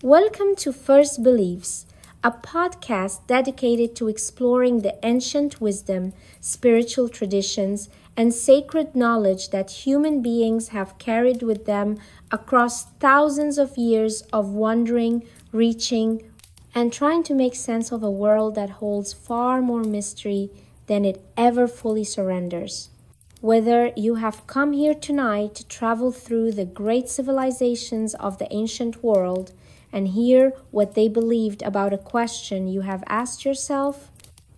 Welcome to First Beliefs, a podcast dedicated to exploring the ancient wisdom, spiritual traditions, and sacred knowledge that human beings have carried with them across thousands of years of wandering, reaching, and trying to make sense of a world that holds far more mystery than it ever fully surrenders. Whether you have come here tonight to travel through the great civilizations of the ancient world and hear what they believed about a question you have asked yourself,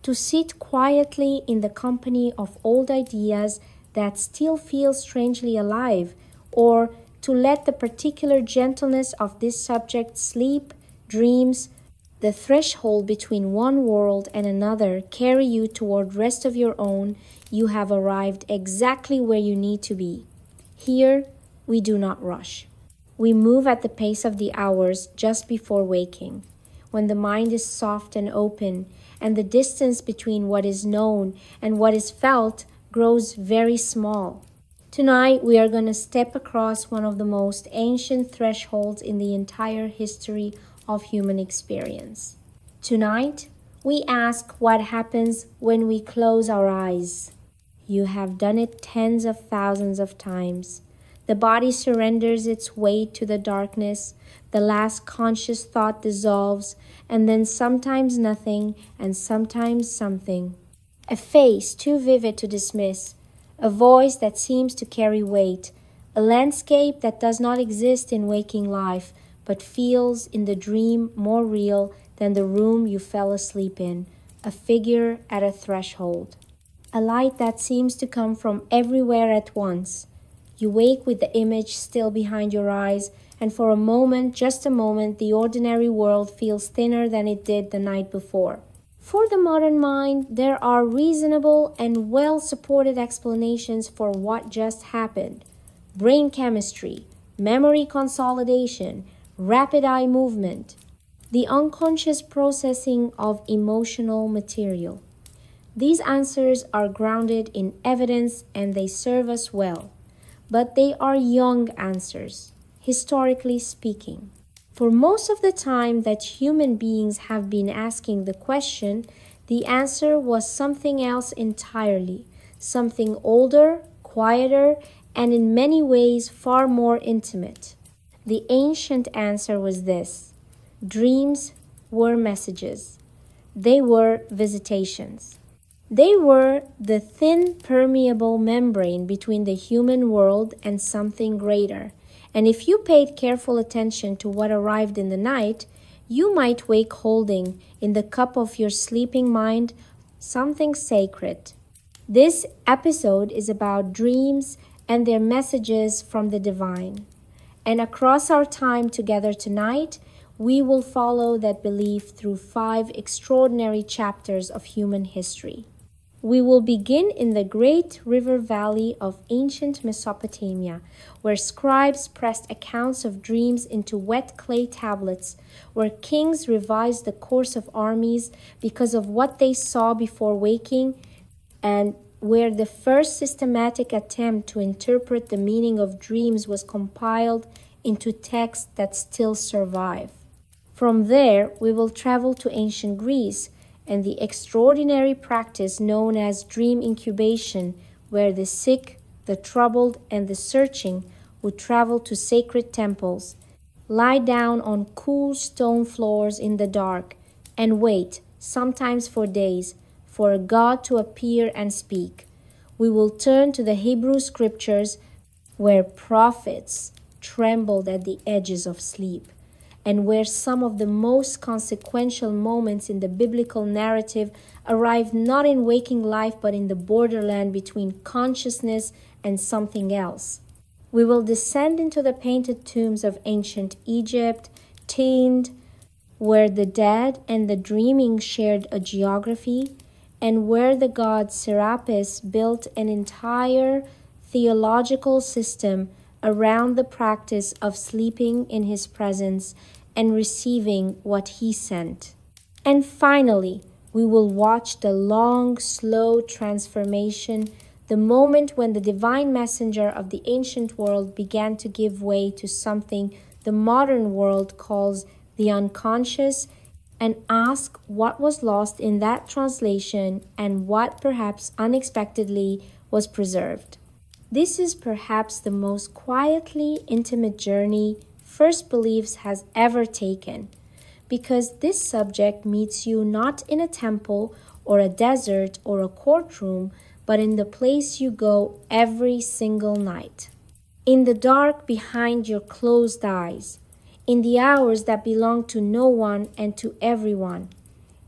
to sit quietly in the company of old ideas that still feel strangely alive, or to let the particular gentleness of this subject sleep, dreams, the threshold between one world and another carry you toward rest of your own, you have arrived exactly where you need to be. Here, we do not rush. We move at the pace of the hours just before waking, when the mind is soft and open, and the distance between what is known and what is felt grows very small. Tonight, we are going to step across one of the most ancient thresholds in the entire history of human experience. Tonight, we ask what happens when we close our eyes. You have done it tens of thousands of times. The body surrenders its weight to the darkness, the last conscious thought dissolves, and then sometimes nothing and sometimes something. A face too vivid to dismiss, a voice that seems to carry weight, a landscape that does not exist in waking life, but feels in the dream more real than the room you fell asleep in, a figure at a threshold. A light that seems to come from everywhere at once. You wake with the image still behind your eyes, and for a moment, just a moment, the ordinary world feels thinner than it did the night before. For the modern mind, there are reasonable and well-supported explanations for what just happened. Brain chemistry, memory consolidation, rapid eye movement, the unconscious processing of emotional material. These answers are grounded in evidence and they serve us well. But they are young answers, historically speaking. For most of the time that human beings have been asking the question, the answer was something else entirely, something older, quieter, and in many ways far more intimate. The ancient answer was this: dreams were messages. They were visitations. They were the thin, permeable membrane between the human world and something greater. And if you paid careful attention to what arrived in the night, you might wake holding, in the cup of your sleeping mind, something sacred. This episode is about dreams and their messages from the divine. And across our time together tonight, we will follow that belief through 5 extraordinary chapters of human history. We will begin in the great river valley of ancient Mesopotamia, where scribes pressed accounts of dreams into wet clay tablets, where kings revised the course of armies because of what they saw before waking, and where the first systematic attempt to interpret the meaning of dreams was compiled into texts that still survive. From there, we will travel to ancient Greece, and the extraordinary practice known as dream incubation, where the sick, the troubled, and the searching would travel to sacred temples, lie down on cool stone floors in the dark, and wait, sometimes for days, for a God to appear and speak. We will turn to the Hebrew scriptures, where prophets trembled at the edges of sleep, and where some of the most consequential moments in the biblical narrative arrive not in waking life but in the borderland between consciousness and something else. We will descend into the painted tombs of ancient Egypt, Tind, where the dead and the dreaming shared a geography, and where the god Serapis built an entire theological system around the practice of sleeping in his presence and receiving what he sent. And finally, we will watch the long, slow transformation, the moment when the divine messenger of the ancient world began to give way to something the modern world calls the unconscious, and ask what was lost in that translation and what perhaps unexpectedly was preserved. This is perhaps the most quietly intimate journey First Beliefs has ever taken, because this subject meets you not in a temple or a desert or a courtroom, but in the place you go every single night. In the dark behind your closed eyes, in the hours that belong to no one and to everyone,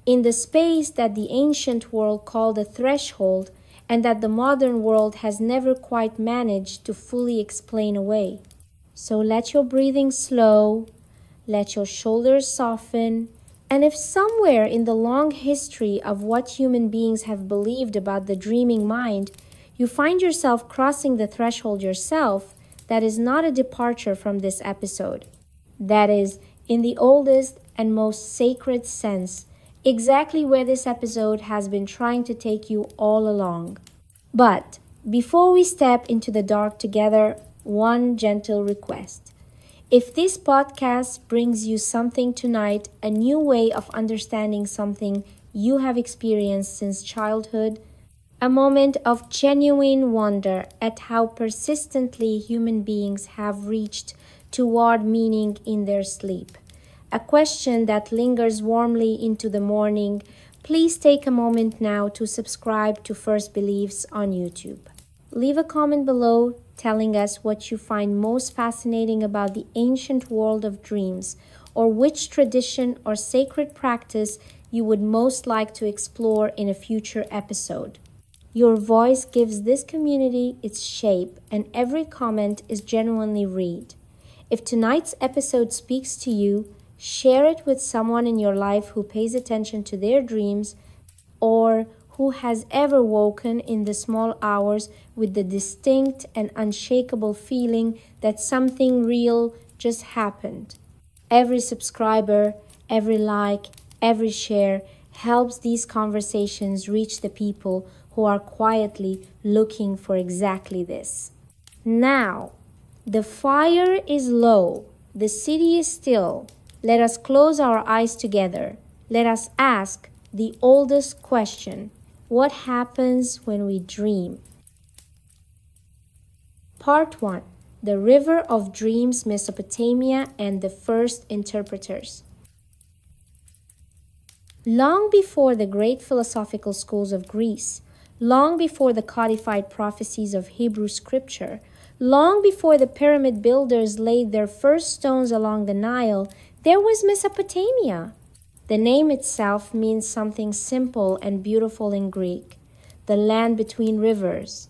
in the space that the ancient world called a threshold and that the modern world has never quite managed to fully explain away. So let your breathing slow, let your shoulders soften, and if somewhere in the long history of what human beings have believed about the dreaming mind, you find yourself crossing the threshold yourself, that is not a departure from this episode. That is, in the oldest and most sacred sense, exactly where this episode has been trying to take you all along. But before we step into the dark together, one gentle request. If this podcast brings you something tonight, a new way of understanding something you have experienced since childhood, a moment of genuine wonder at how persistently human beings have reached toward meaning in their sleep, a question that lingers warmly into the morning, please take a moment now to subscribe to First Beliefs on YouTube. Leave a comment below telling us what you find most fascinating about the ancient world of dreams, or which tradition or sacred practice you would most like to explore in a future episode. Your voice gives this community its shape, and every comment is genuinely read. If tonight's episode speaks to you, share it with someone in your life who pays attention to their dreams or who has ever woken in the small hours with the distinct and unshakable feeling that something real just happened. Every subscriber, every like, every share helps these conversations reach the people who are quietly looking for exactly this. Now, the fire is low, the city is still. Let us close our eyes together. Let us ask the oldest question: what happens when we dream? Part 1. The River of Dreams, Mesopotamia, and the First Interpreters. Long before the great philosophical schools of Greece, long before the codified prophecies of Hebrew scripture, long before the pyramid builders laid their first stones along the Nile, there was Mesopotamia. The name itself means something simple and beautiful in Greek, the land between rivers.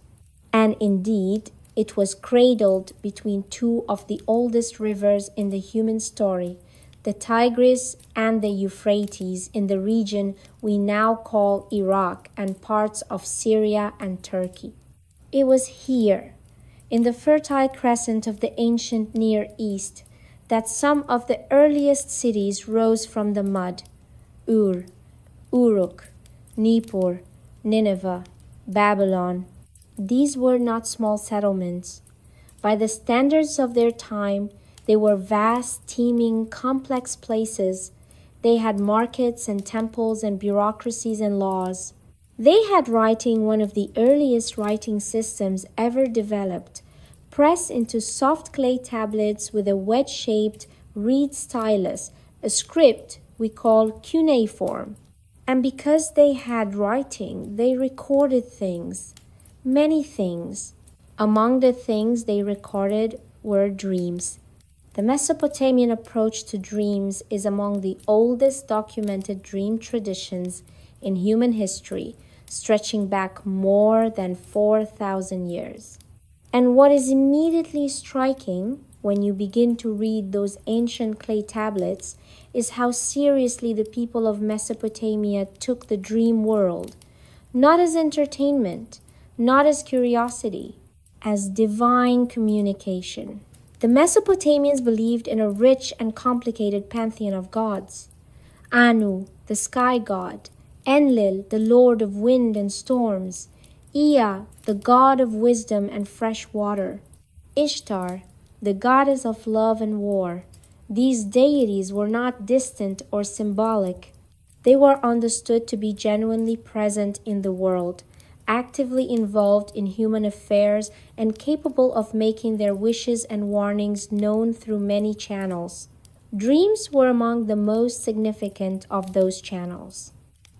And indeed, it was cradled between two of the oldest rivers in the human story, the Tigris and the Euphrates, in the region we now call Iraq and parts of Syria and Turkey. It was here, in the Fertile Crescent of the ancient Near East, that some of the earliest cities rose from the mud: Ur, Uruk, Nippur, Nineveh, Babylon. These were not small settlements. By the standards of their time, they were vast, teeming, complex places. They had markets and temples and bureaucracies and laws. They had writing, one of the earliest writing systems ever developed, pressed into soft clay tablets with a wedge-shaped reed stylus, a script we call cuneiform. And because they had writing, they recorded things, many things. Among the things they recorded were dreams. The Mesopotamian approach to dreams is among the oldest documented dream traditions in human history, stretching back more than 4,000 years. And what is immediately striking when you begin to read those ancient clay tablets is how seriously the people of Mesopotamia took the dream world, not as entertainment, not as curiosity, as divine communication. The Mesopotamians believed in a rich and complicated pantheon of gods: Anu, the sky god; Enlil, the lord of wind and storms; Ea, the god of wisdom and fresh water; Ishtar, the goddess of love and war; These deities were not distant or symbolic. They were understood to be genuinely present in the world, actively involved in human affairs, and capable of making their wishes and warnings known through many channels. Dreams were among the most significant of those channels.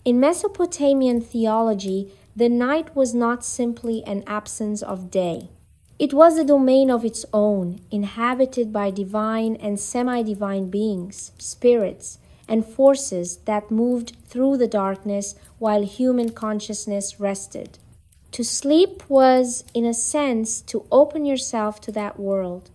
In Mesopotamian theology, the night was not simply an absence of day. It was a domain of its own, inhabited by divine and semi-divine beings, spirits, and forces that moved through the darkness while human consciousness rested. To sleep was, in a sense, to open yourself to that world,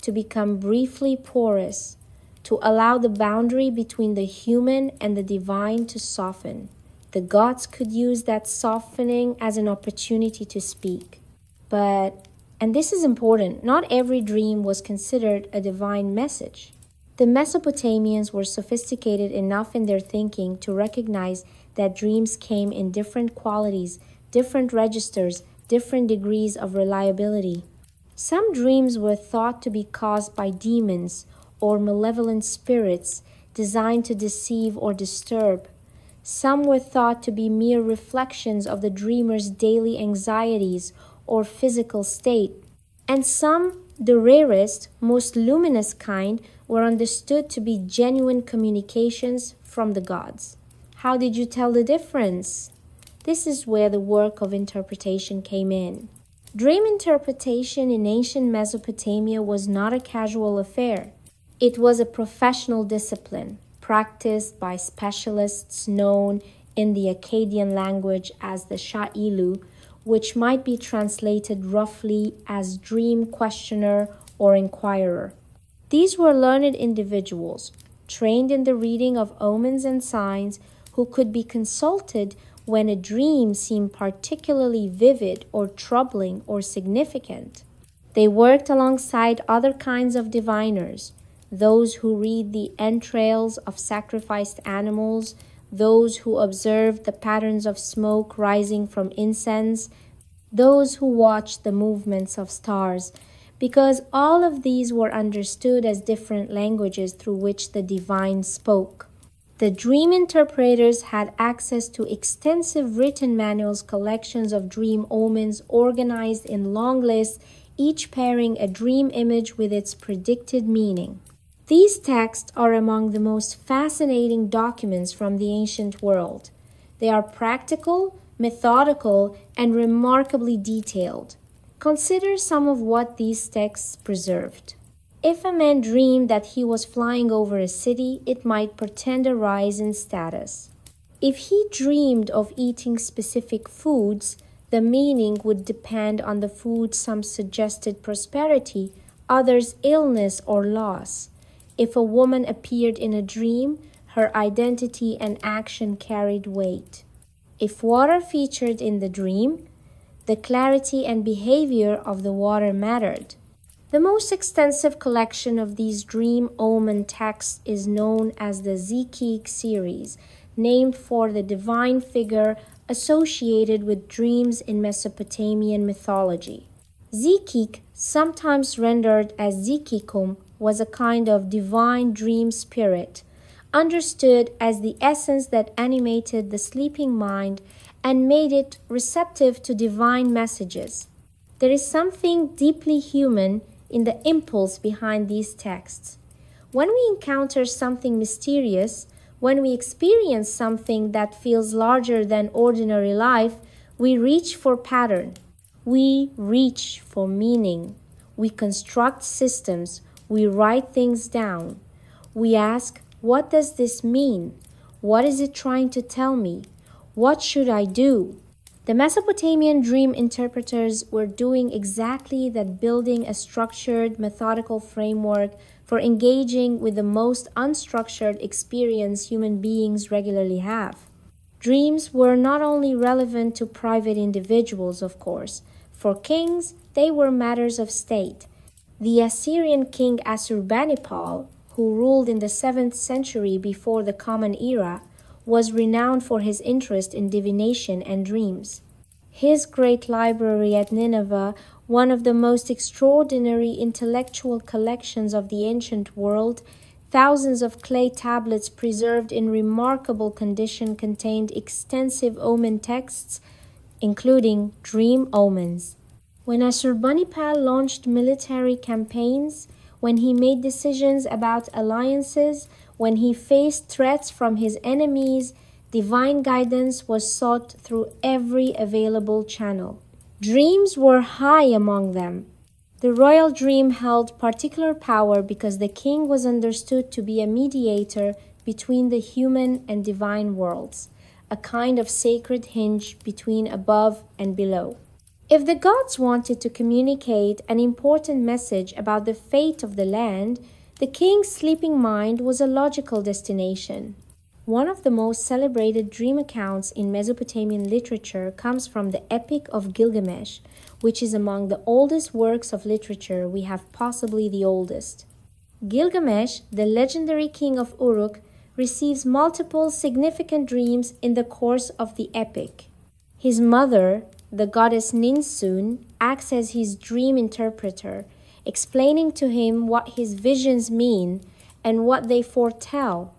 to become briefly porous, to allow the boundary between the human and the divine to soften. The gods could use that softening as an opportunity to speak. But, and this is important, not every dream was considered a divine message. The Mesopotamians were sophisticated enough in their thinking to recognize that dreams came in different qualities, different registers, different degrees of reliability. Some dreams were thought to be caused by demons or malevolent spirits designed to deceive or disturb. Some were thought to be mere reflections of the dreamer's daily anxieties or physical state, and some, the rarest, most luminous kind, were understood to be genuine communications from the gods. How did you tell the difference? This is where the work of interpretation came in. Dream interpretation in ancient Mesopotamia was not a casual affair. It was a professional discipline, practiced by specialists known in the Akkadian language as the sha'ilu, which might be translated roughly as dream questioner or inquirer. These were learned individuals, trained in the reading of omens and signs, who could be consulted when a dream seemed particularly vivid or troubling or significant. They worked alongside other kinds of diviners, those who read the entrails of sacrificed animals, those who observed the patterns of smoke rising from incense, those who watched the movements of stars, because all of these were understood as different languages through which the divine spoke. The dream interpreters had access to extensive written manuals, collections of dream omens organized in long lists, each pairing a dream image with its predicted meaning. These texts are among the most fascinating documents from the ancient world. They are practical, methodical, and remarkably detailed. Consider some of what these texts preserved. If a man dreamed that he was flying over a city, it might portend a rise in status. If he dreamed of eating specific foods, the meaning would depend on the food. Some suggested prosperity, others illness or loss. If a woman appeared in a dream, her identity and action carried weight. If water featured in the dream, the clarity and behavior of the water mattered. The most extensive collection of these dream omen texts is known as the Psyche series, named for the divine figure associated with dreams in Mesopotamian mythology. Psyche, sometimes rendered as Psychikum, was a kind of divine dream spirit, understood as the essence that animated the sleeping mind and made it receptive to divine messages. There is something deeply human in the impulse behind these texts. When we encounter something mysterious, when we experience something that feels larger than ordinary life, we reach for pattern. We reach for meaning. We construct systems. We write things down. We ask, what does this mean? What is it trying to tell me? What should I do? The Mesopotamian dream interpreters were doing exactly that, building a structured, methodical framework for engaging with the most unstructured experience human beings regularly have. Dreams were not only relevant to private individuals, of course. For kings, they were matters of state. The Assyrian king Assurbanipal, who ruled in the 7th century before the Common Era, was renowned for his interest in divination and dreams. His great library at Nineveh, one of the most extraordinary intellectual collections of the ancient world, Thousands of clay tablets preserved in remarkable condition contained extensive omen texts, including dream omens. When Ashurbanipal launched military campaigns, when he made decisions about alliances, when he faced threats from his enemies, divine guidance was sought through every available channel. Dreams were high among them. The royal dream held particular power because the king was understood to be a mediator between the human and divine worlds, a kind of sacred hinge between above and below. If the gods wanted to communicate an important message about the fate of the land, the king's sleeping mind was a logical destination. One of the most celebrated dream accounts in Mesopotamian literature comes from the Epic of Gilgamesh, which is among the oldest works of literature we have, possibly the oldest. Gilgamesh, the legendary king of Uruk, receives multiple significant dreams in the course of the epic. His mother, the goddess Ninsun, acts as his dream interpreter, explaining to him what his visions mean and what they foretell.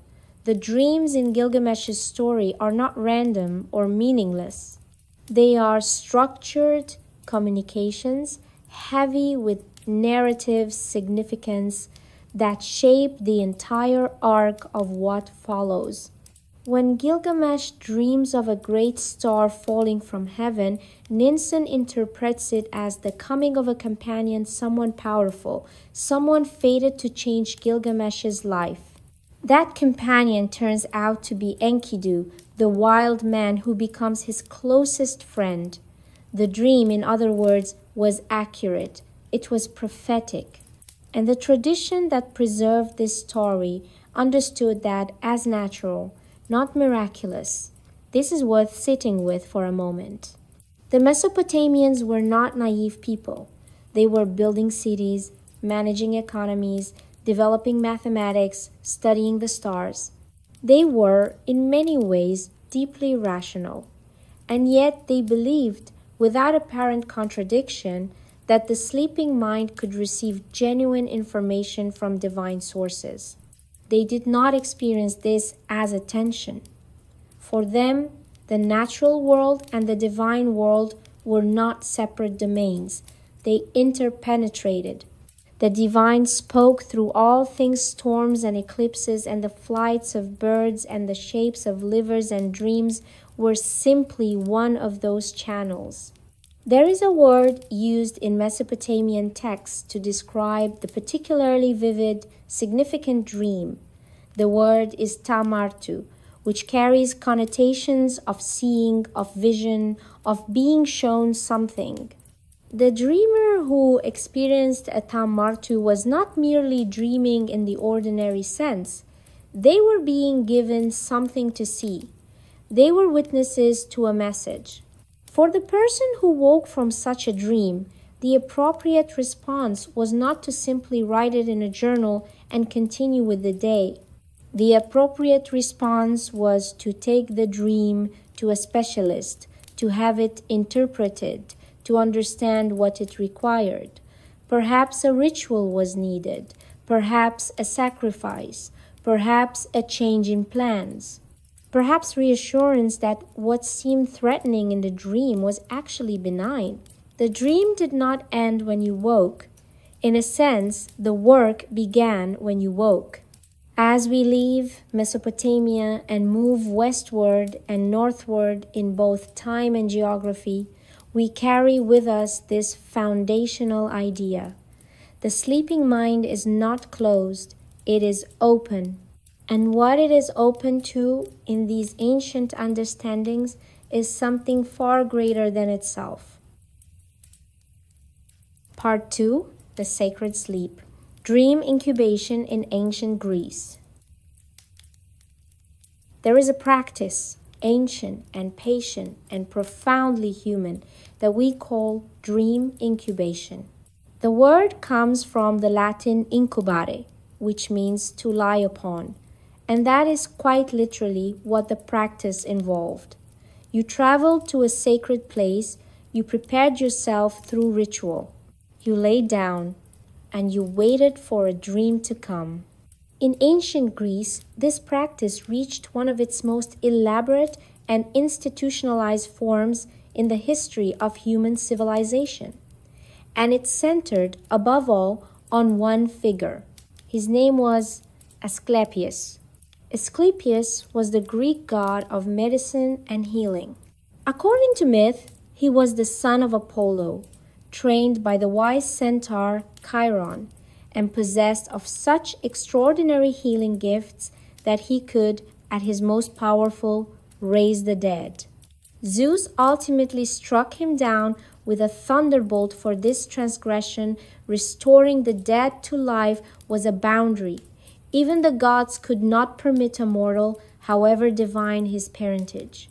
The dreams in Gilgamesh's story are not random or meaningless. They are structured communications, heavy with narrative significance that shape the entire arc of what follows. When Gilgamesh dreams of a great star falling from heaven, Ninsun interprets it as the coming of a companion, someone powerful, someone fated to change Gilgamesh's life. That companion turns out to be Enkidu, the wild man who becomes his closest friend. The dream, in other words, was accurate. It was prophetic. And the tradition that preserved this story understood that as natural, not miraculous. This is worth sitting with for a moment. The Mesopotamians were not naive people. They were building cities, managing economies, developing mathematics, studying the stars. They were, in many ways, deeply rational. And yet they believed, without apparent contradiction, that the sleeping mind could receive genuine information from divine sources. They did not experience this as a tension. For them, the natural world and the divine world were not separate domains. They interpenetrated. The divine spoke through all things, storms and eclipses, and the flights of birds and the shapes of livers and dreams were simply one of those channels. There is a word used in Mesopotamian texts to describe the particularly vivid, significant dream. The word is tamartu, which carries connotations of seeing, of vision, of being shown something. The dreamer who experienced a tamartu was not merely dreaming in the ordinary sense. They were being given something to see. They were witnesses to a message. For the person who woke from such a dream, the appropriate response was not to simply write it in a journal and continue with the day. The appropriate response was to take the dream to a specialist, to have it interpreted, to understand what it required. Perhaps a ritual was needed, perhaps a sacrifice, perhaps a change in plans. Perhaps reassurance that what seemed threatening in the dream was actually benign. The dream did not end when you woke. In a sense, the work began when you woke. As we leave Mesopotamia and move westward and northward in both time and geography, we carry with us this foundational idea. The sleeping mind is not closed, it is open. And what it is open to in these ancient understandings is something far greater than itself. Part 2, the sacred sleep. Dream incubation in ancient Greece. There is a practice, ancient and patient and profoundly human, that we call dream incubation. The word comes from the Latin incubare, which means to lie upon. And that is quite literally what the practice involved. You traveled to a sacred place, you prepared yourself through ritual. You laid down, and you waited for a dream to come. In ancient Greece, this practice reached one of its most elaborate and institutionalized forms in the history of human civilization. And it centered, above all, on one figure. His name was Asclepius. Asclepius was the Greek god of medicine and healing. According to myth, he was the son of Apollo, trained by the wise centaur Chiron, and possessed of such extraordinary healing gifts that he could, at his most powerful, raise the dead. Zeus ultimately struck him down with a thunderbolt for this transgression. Restoring the dead to life was a boundary. Even the gods could not permit a mortal, however divine his parentage.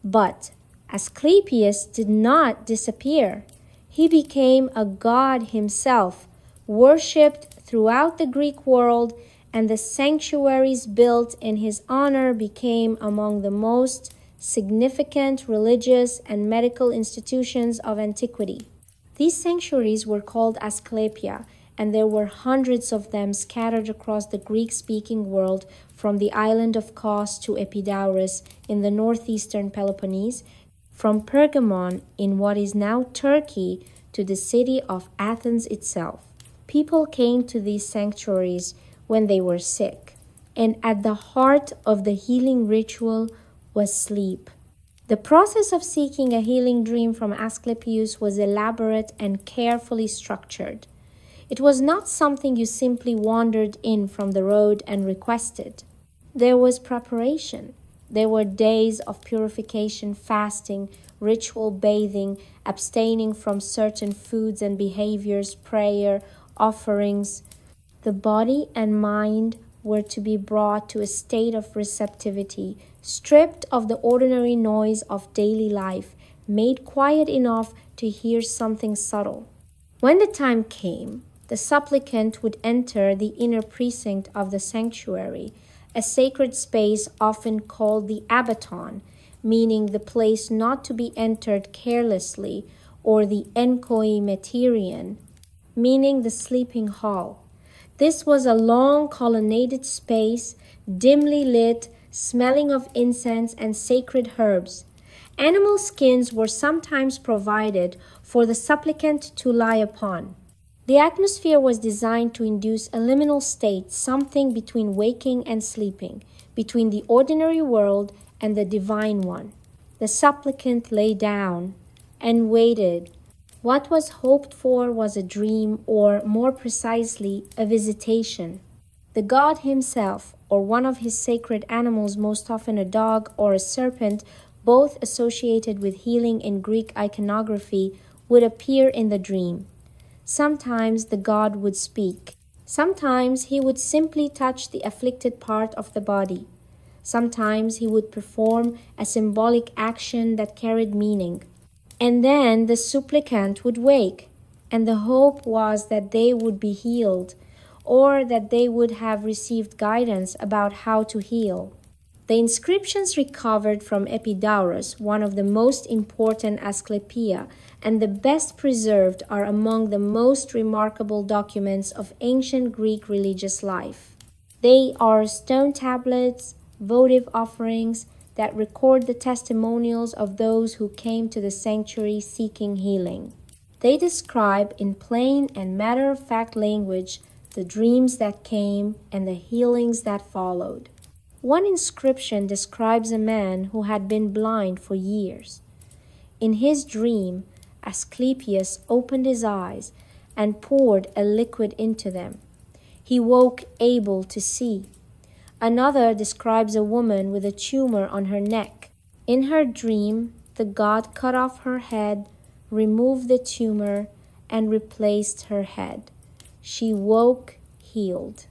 But Asclepius did not disappear. He became a god himself, worshipped throughout the Greek world, and the sanctuaries built in his honor became among the most significant religious and medical institutions of antiquity. These sanctuaries were called Asclepia, and there were hundreds of them scattered across the Greek-speaking world, from the island of Kos to Epidaurus in the northeastern Peloponnese, from Pergamon in what is now Turkey to the city of Athens itself. People came to these sanctuaries when they were sick, and at the heart of the healing ritual was sleep. The process of seeking a healing dream from Asclepius was elaborate and carefully structured. It was not something you simply wandered in from the road and requested. There was preparation. There were days of purification, fasting, ritual bathing, abstaining from certain foods and behaviors, prayer, offerings. The body and mind were to be brought to a state of receptivity, stripped of the ordinary noise of daily life, made quiet enough to hear something subtle. When the time came, the supplicant would enter the inner precinct of the sanctuary, a sacred space often called the abaton, meaning the place not to be entered carelessly, or the enkoimeterion, meaning the sleeping hall. This was a long colonnaded space, dimly lit, smelling of incense and sacred herbs. Animal skins were sometimes provided for the supplicant to lie upon. The atmosphere was designed to induce a liminal state, something between waking and sleeping, between the ordinary world and the divine one. The supplicant lay down and waited. What was hoped for was a dream, or more precisely, a visitation. The god himself, or one of his sacred animals, most often a dog or a serpent, both associated with healing in Greek iconography, would appear in the dream. Sometimes the god would speak. Sometimes he would simply touch the afflicted part of the body. Sometimes he would perform a symbolic action that carried meaning. And then the supplicant would wake, and the hope was that they would be healed, or that they would have received guidance about how to heal. The inscriptions recovered from Epidaurus, one of the most important Asclepia, and the best preserved, are among the most remarkable documents of ancient Greek religious life. They are stone tablets, votive offerings that record the testimonials of those who came to the sanctuary seeking healing. They describe in plain and matter-of-fact language the dreams that came and the healings that followed. One inscription describes a man who had been blind for years. In his dream, Asclepius opened his eyes and poured a liquid into them. He woke able to see. Another describes a woman with a tumor on her neck. In her dream, the god cut off her head, removed the tumor, and replaced her head. She woke healed.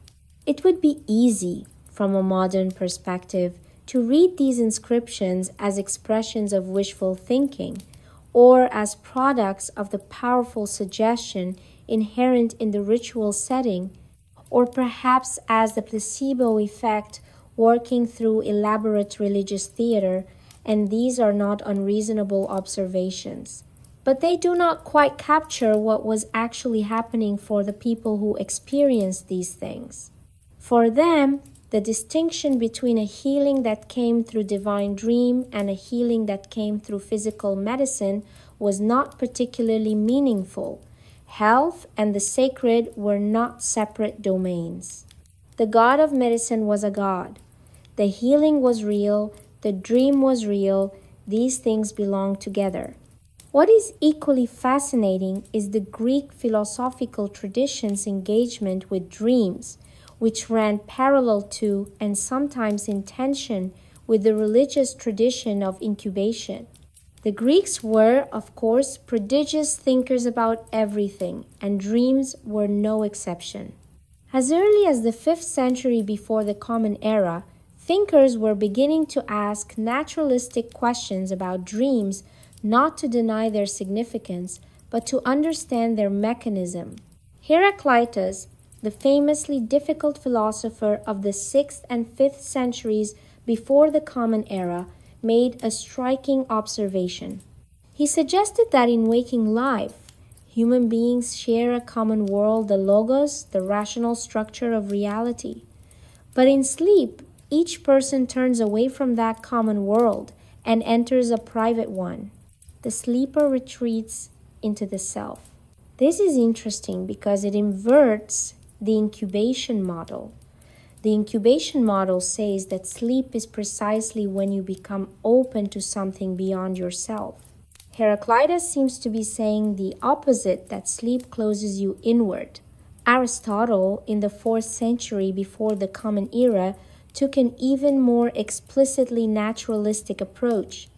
It would be easy, from a modern perspective, to read these inscriptions as expressions of wishful thinking, or as products of the powerful suggestion inherent in the ritual setting, or perhaps as the placebo effect working through elaborate religious theater, and these are not unreasonable observations. But they do not quite capture what was actually happening for the people who experienced these things. For them, the distinction between a healing that came through divine dream and a healing that came through physical medicine was not particularly meaningful. Health and the sacred were not separate domains. The god of medicine was a god. The healing was real, the dream was real, these things belong together. What is equally fascinating is the Greek philosophical tradition's engagement with dreams, which ran parallel to and sometimes in tension with the religious tradition of incubation. The Greeks were, of course, prodigious thinkers about everything, and dreams were no exception. As early as the 5th century before the Common Era, thinkers were beginning to ask naturalistic questions about dreams, not to deny their significance, but to understand their mechanism. Heraclitus, the famously difficult philosopher of the 6th and 5th centuries before the Common Era, made a striking observation. He suggested that in waking life, human beings share a common world, the logos, the rational structure of reality. But in sleep, each person turns away from that common world and enters a private one. The sleeper retreats into the self. This is interesting because it inverts the incubation model. The incubation model says that sleep is precisely when you become open to something beyond yourself. Heraclitus seems to be saying the opposite, that sleep closes you inward. Aristotle, in the 4th century before the Common Era, took an even more explicitly naturalistic approach.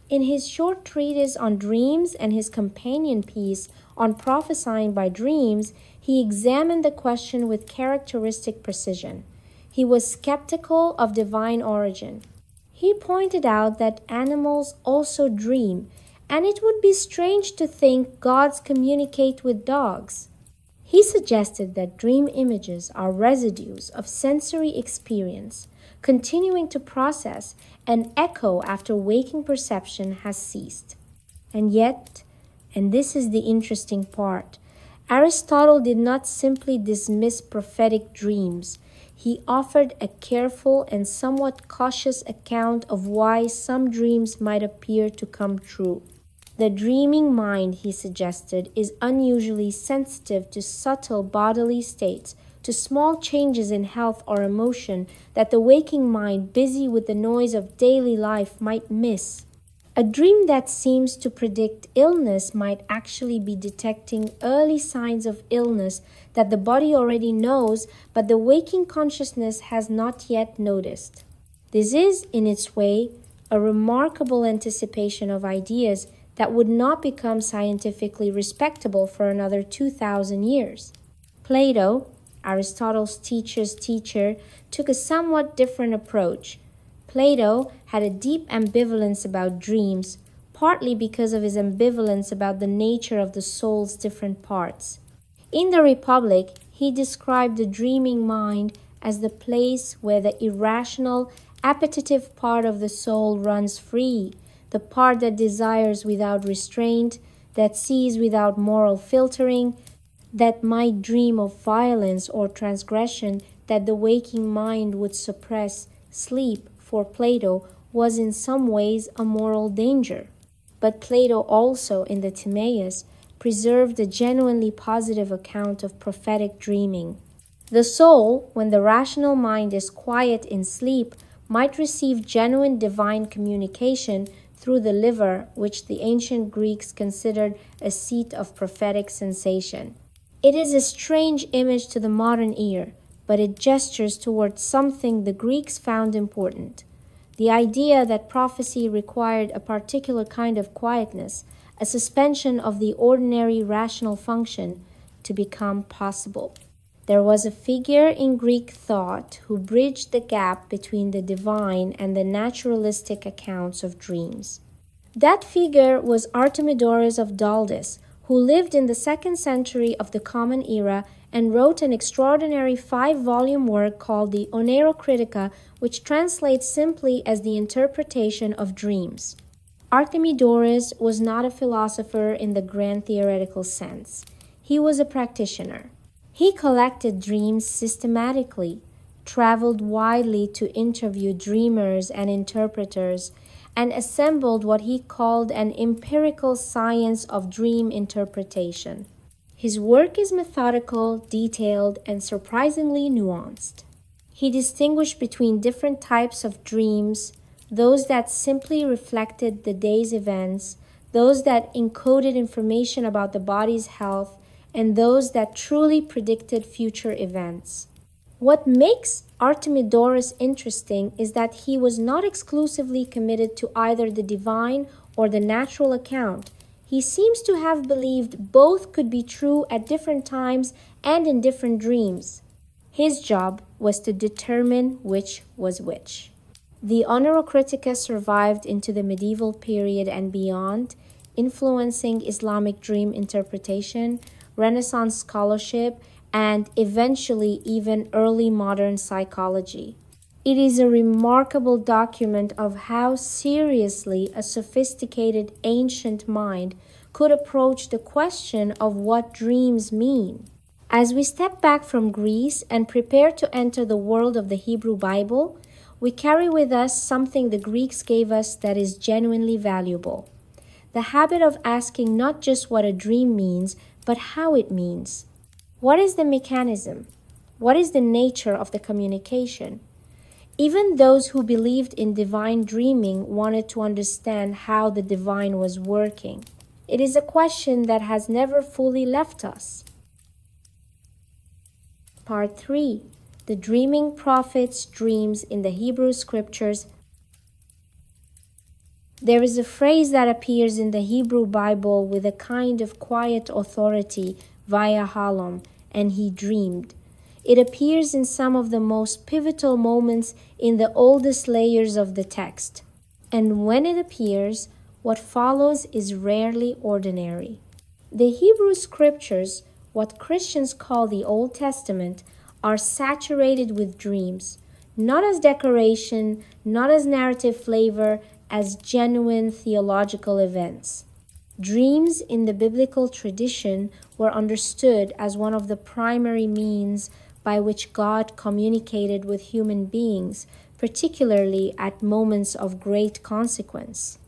In his short treatise on dreams and his companion piece on prophesying by dreams, he examined the question with characteristic precision. He was skeptical of divine origin. He pointed out that animals also dream, and it would be strange to think gods communicate with dogs. He suggested that dream images are residues of sensory experience, continuing to process and echo after waking perception has ceased. And yet, and this is the interesting part, Aristotle did not simply dismiss prophetic dreams. He offered a careful and somewhat cautious account of why some dreams might appear to come true. The dreaming mind, he suggested, is unusually sensitive to subtle bodily states, to small changes in health or emotion that the waking mind, busy with the noise of daily life, might miss. A dream that seems to predict illness might actually be detecting early signs of illness that the body already knows, but the waking consciousness has not yet noticed. This is, in its way, a remarkable anticipation of ideas that would not become scientifically respectable for another 2,000 years. Plato, Aristotle's teacher's teacher, took a somewhat different approach. Plato had a deep ambivalence about dreams, partly because of his ambivalence about the nature of the soul's different parts. In the Republic, he described the dreaming mind as the place where the irrational, appetitive part of the soul runs free, the part that desires without restraint, that sees without moral filtering, that might dream of violence or transgression that the waking mind would suppress. Sleep, for Plato, was in some ways a moral danger. But Plato also, in the Timaeus, preserved a genuinely positive account of prophetic dreaming. The soul, when the rational mind is quiet in sleep, might receive genuine divine communication through the liver, which the ancient Greeks considered a seat of prophetic sensation. It is a strange image to the modern ear, but it gestures towards something the Greeks found important: the idea that prophecy required a particular kind of quietness, a suspension of the ordinary rational function, to become possible. There was a figure in Greek thought who bridged the gap between the divine and the naturalistic accounts of dreams. That figure was Artemidorus of Daldis, who lived in the 2nd century of the Common Era and wrote an extraordinary 5-volume work called the Oneirocritica, which translates simply as the interpretation of dreams. Artemidorus was not a philosopher in the grand theoretical sense. He was a practitioner. He collected dreams systematically, traveled widely to interview dreamers and interpreters, and assembled what he called an empirical science of dream interpretation. His work is methodical, detailed, and surprisingly nuanced. He distinguished between different types of dreams, those that simply reflected the day's events, those that encoded information about the body's health, and those that truly predicted future events. What makes Artemidorus interesting is that he was not exclusively committed to either the divine or the natural account. He seems to have believed both could be true at different times and in different dreams. His job was to determine which was which. The Honora Critica survived into the medieval period and beyond, influencing Islamic dream interpretation, Renaissance scholarship, and eventually even early modern psychology. It is a remarkable document of how seriously a sophisticated ancient mind could approach the question of what dreams mean. As we step back from Greece and prepare to enter the world of the Hebrew Bible, we carry with us something the Greeks gave us that is genuinely valuable: the habit of asking not just what a dream means, but how it means. What is the mechanism? What is the nature of the communication? Even those who believed in divine dreaming wanted to understand how the divine was working. It is a question that has never fully left us. Part 3. The Dreaming Prophet's Dreams in the Hebrew Scriptures. There is a phrase that appears in the Hebrew Bible with a kind of quiet authority via halom, and he dreamed. It appears in some of the most pivotal moments in the oldest layers of the text. And when it appears, what follows is rarely ordinary. The Hebrew Scriptures, what Christians call the Old Testament, are saturated with dreams, not as decoration, not as narrative flavor, as genuine theological events. Dreams in the biblical tradition were understood as one of the primary means by which God communicated with human beings, particularly at moments of great consequence.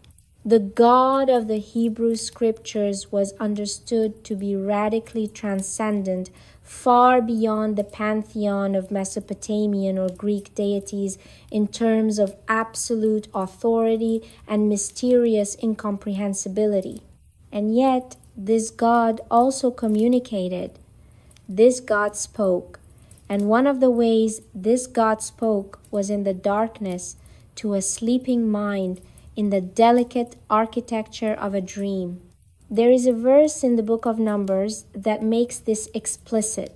The God of the Hebrew Scriptures was understood to be radically transcendent, far beyond the pantheon of Mesopotamian or Greek deities in terms of absolute authority and mysterious incomprehensibility. And yet, this God also communicated. This God spoke. And one of the ways this God spoke was in the darkness to a sleeping mind, in the delicate architecture of a dream. There is a verse in the book of Numbers that makes this explicit.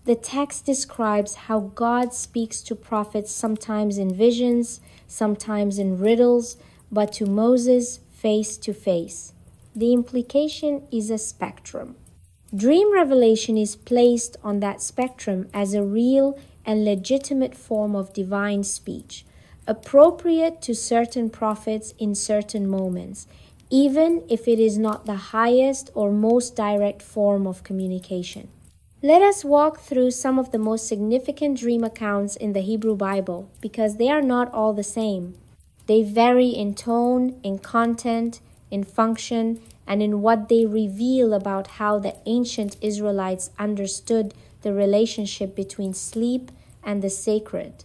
The text describes how God speaks to prophets sometimes in visions, sometimes in riddles, but to Moses face to face. The implication is a spectrum. Dream revelation is placed on that spectrum as a real and legitimate form of divine speech, appropriate to certain prophets in certain moments, even if it is not the highest or most direct form of communication. Let us walk through some of the most significant dream accounts in the Hebrew Bible, because they are not all the same. They vary in tone, in content, in function, and in what they reveal about how the ancient Israelites understood the relationship between sleep and the sacred.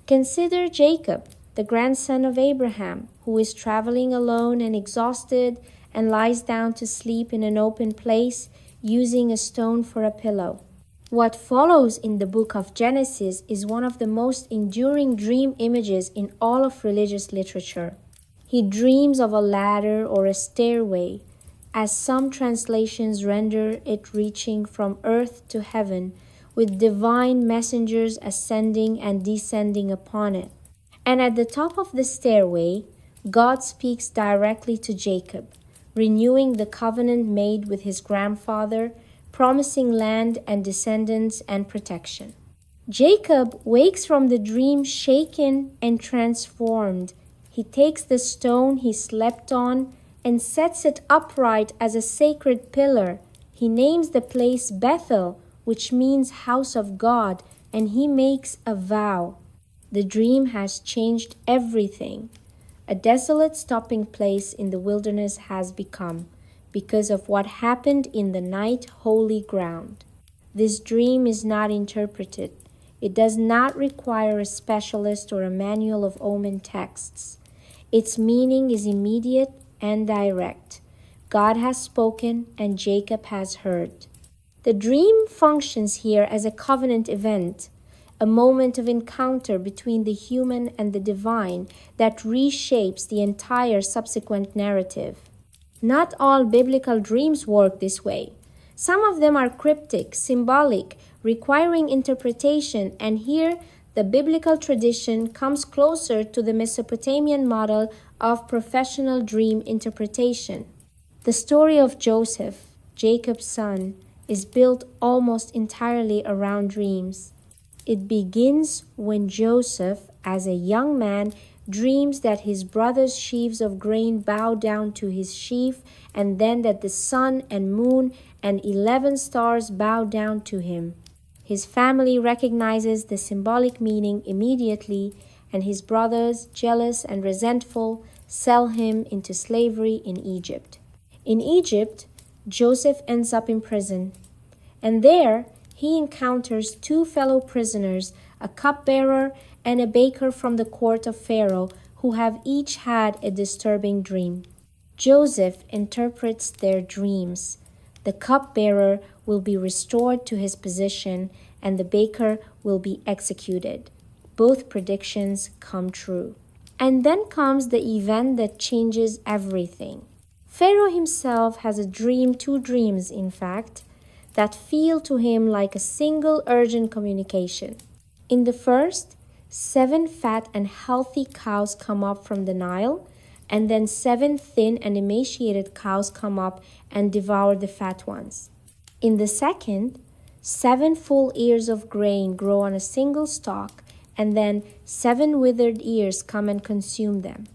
Consider Jacob, the grandson of Abraham, who is traveling alone and exhausted and lies down to sleep in an open place, using a stone for a pillow. What follows in the book of Genesis is one of the most enduring dream images in all of religious literature. He dreams of a ladder or a stairway, as some translations render it reaching from earth to heaven, with divine messengers ascending and descending upon it. And at the top of the stairway, God speaks directly to Jacob, renewing the covenant made with his grandfather, promising land and descendants and protection. Jacob wakes from the dream shaken and transformed. He takes the stone he slept on and sets it upright as a sacred pillar. He names the place Bethel, which means house of God, and he makes a vow. The dream has changed everything. A desolate stopping place in the wilderness has become, because of what happened in the night, holy ground. This dream is not interpreted. It does not require a specialist or a manual of omen texts. Its meaning is immediate and direct. God has spoken and Jacob has heard. The dream functions here as a covenant event, a moment of encounter between the human and the divine that reshapes the entire subsequent narrative. Not all biblical dreams work this way. Some of them are cryptic, symbolic, requiring interpretation, and here the biblical tradition comes closer to the Mesopotamian model of professional dream interpretation. The story of Joseph, Jacob's son, is built almost entirely around dreams. It begins when Joseph, as a young man, dreams that his brother's sheaves of grain bow down to his sheaf, and then that the sun and moon and 11 stars bow down to him. His family recognizes the symbolic meaning immediately, and his brothers, jealous and resentful, sell him into slavery in Egypt. In Egypt, Joseph ends up in prison, and there he encounters two fellow prisoners, a cupbearer and a baker from the court of Pharaoh, who have each had a disturbing dream. Joseph interprets their dreams. The cupbearer will be restored to his position, and the baker will be executed. Both predictions come true. And then comes the event that changes everything. Pharaoh himself has a dream, two dreams in fact, that feel to him like a single urgent communication. In the first, 7 fat and healthy cows come up from the Nile, and then 7 thin and emaciated cows come up and devour the fat ones. In the second, 7 full ears of grain grow on a single stalk, and then 7 withered ears come and consume them.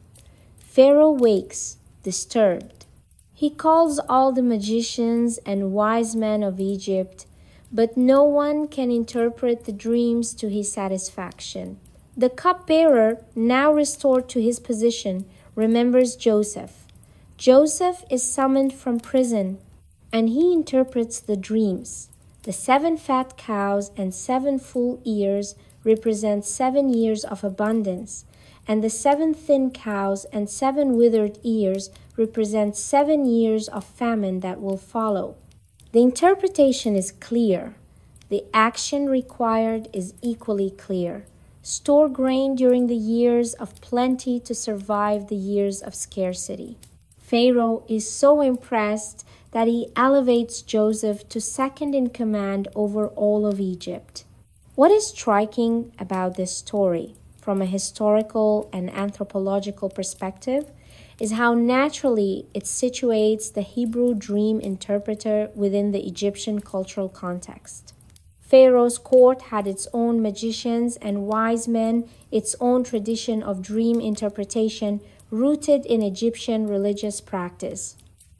Pharaoh wakes, disturbed. He calls all the magicians and wise men of Egypt, but no one can interpret the dreams to his satisfaction. The cupbearer, now restored to his position, remembers Joseph. Joseph is summoned from prison, and he interprets the dreams. The 7 fat cows and 7 full ears represent 7 years of abundance, and the 7 thin cows and 7 withered ears represent 7 years of famine that will follow. The interpretation is clear. The action required is equally clear. Store grain during the years of plenty to survive the years of scarcity. Pharaoh is so impressed that he elevates Joseph to second in command over all of Egypt. What is striking about this story, from a historical and anthropological perspective, is how naturally it situates the Hebrew dream interpreter within the Egyptian cultural context. Pharaoh's court had its own magicians and wise men, its own tradition of dream interpretation rooted in Egyptian religious practice.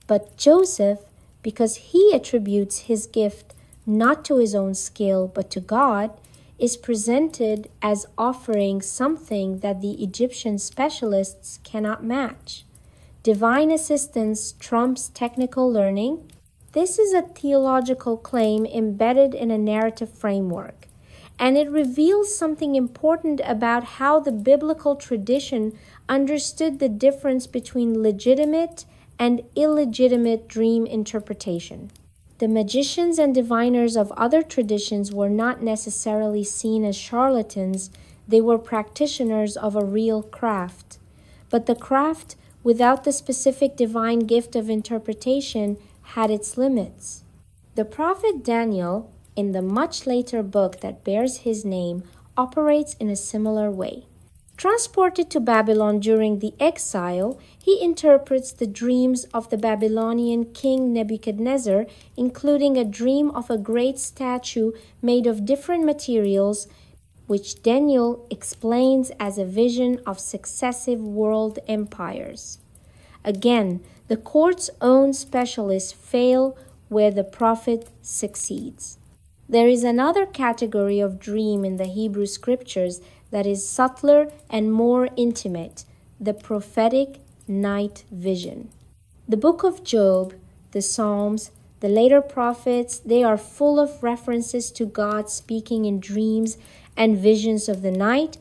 But Joseph, because he attributes his gift not to his own skill but to God, is presented as offering something that the Egyptian specialists cannot match. Divine assistance trumps technical learning. This is a theological claim embedded in a narrative framework, and it reveals something important about how the biblical tradition understood the difference between legitimate and illegitimate dream interpretation. The magicians and diviners of other traditions were not necessarily seen as charlatans, they were practitioners of a real craft. But the craft, without the specific divine gift of interpretation, had its limits. The prophet Daniel, in the much later book that bears his name, operates in a similar way. Transported to Babylon during the exile, he interprets the dreams of the Babylonian king Nebuchadnezzar, including a dream of a great statue made of different materials, which Daniel explains as a vision of successive world empires. Again, the court's own specialists fail where the prophet succeeds. There is another category of dream in the Hebrew scriptures that is subtler and more intimate, the prophetic night vision. The book of Job, the Psalms, the later prophets, they are full of references to God speaking in dreams and visions of the night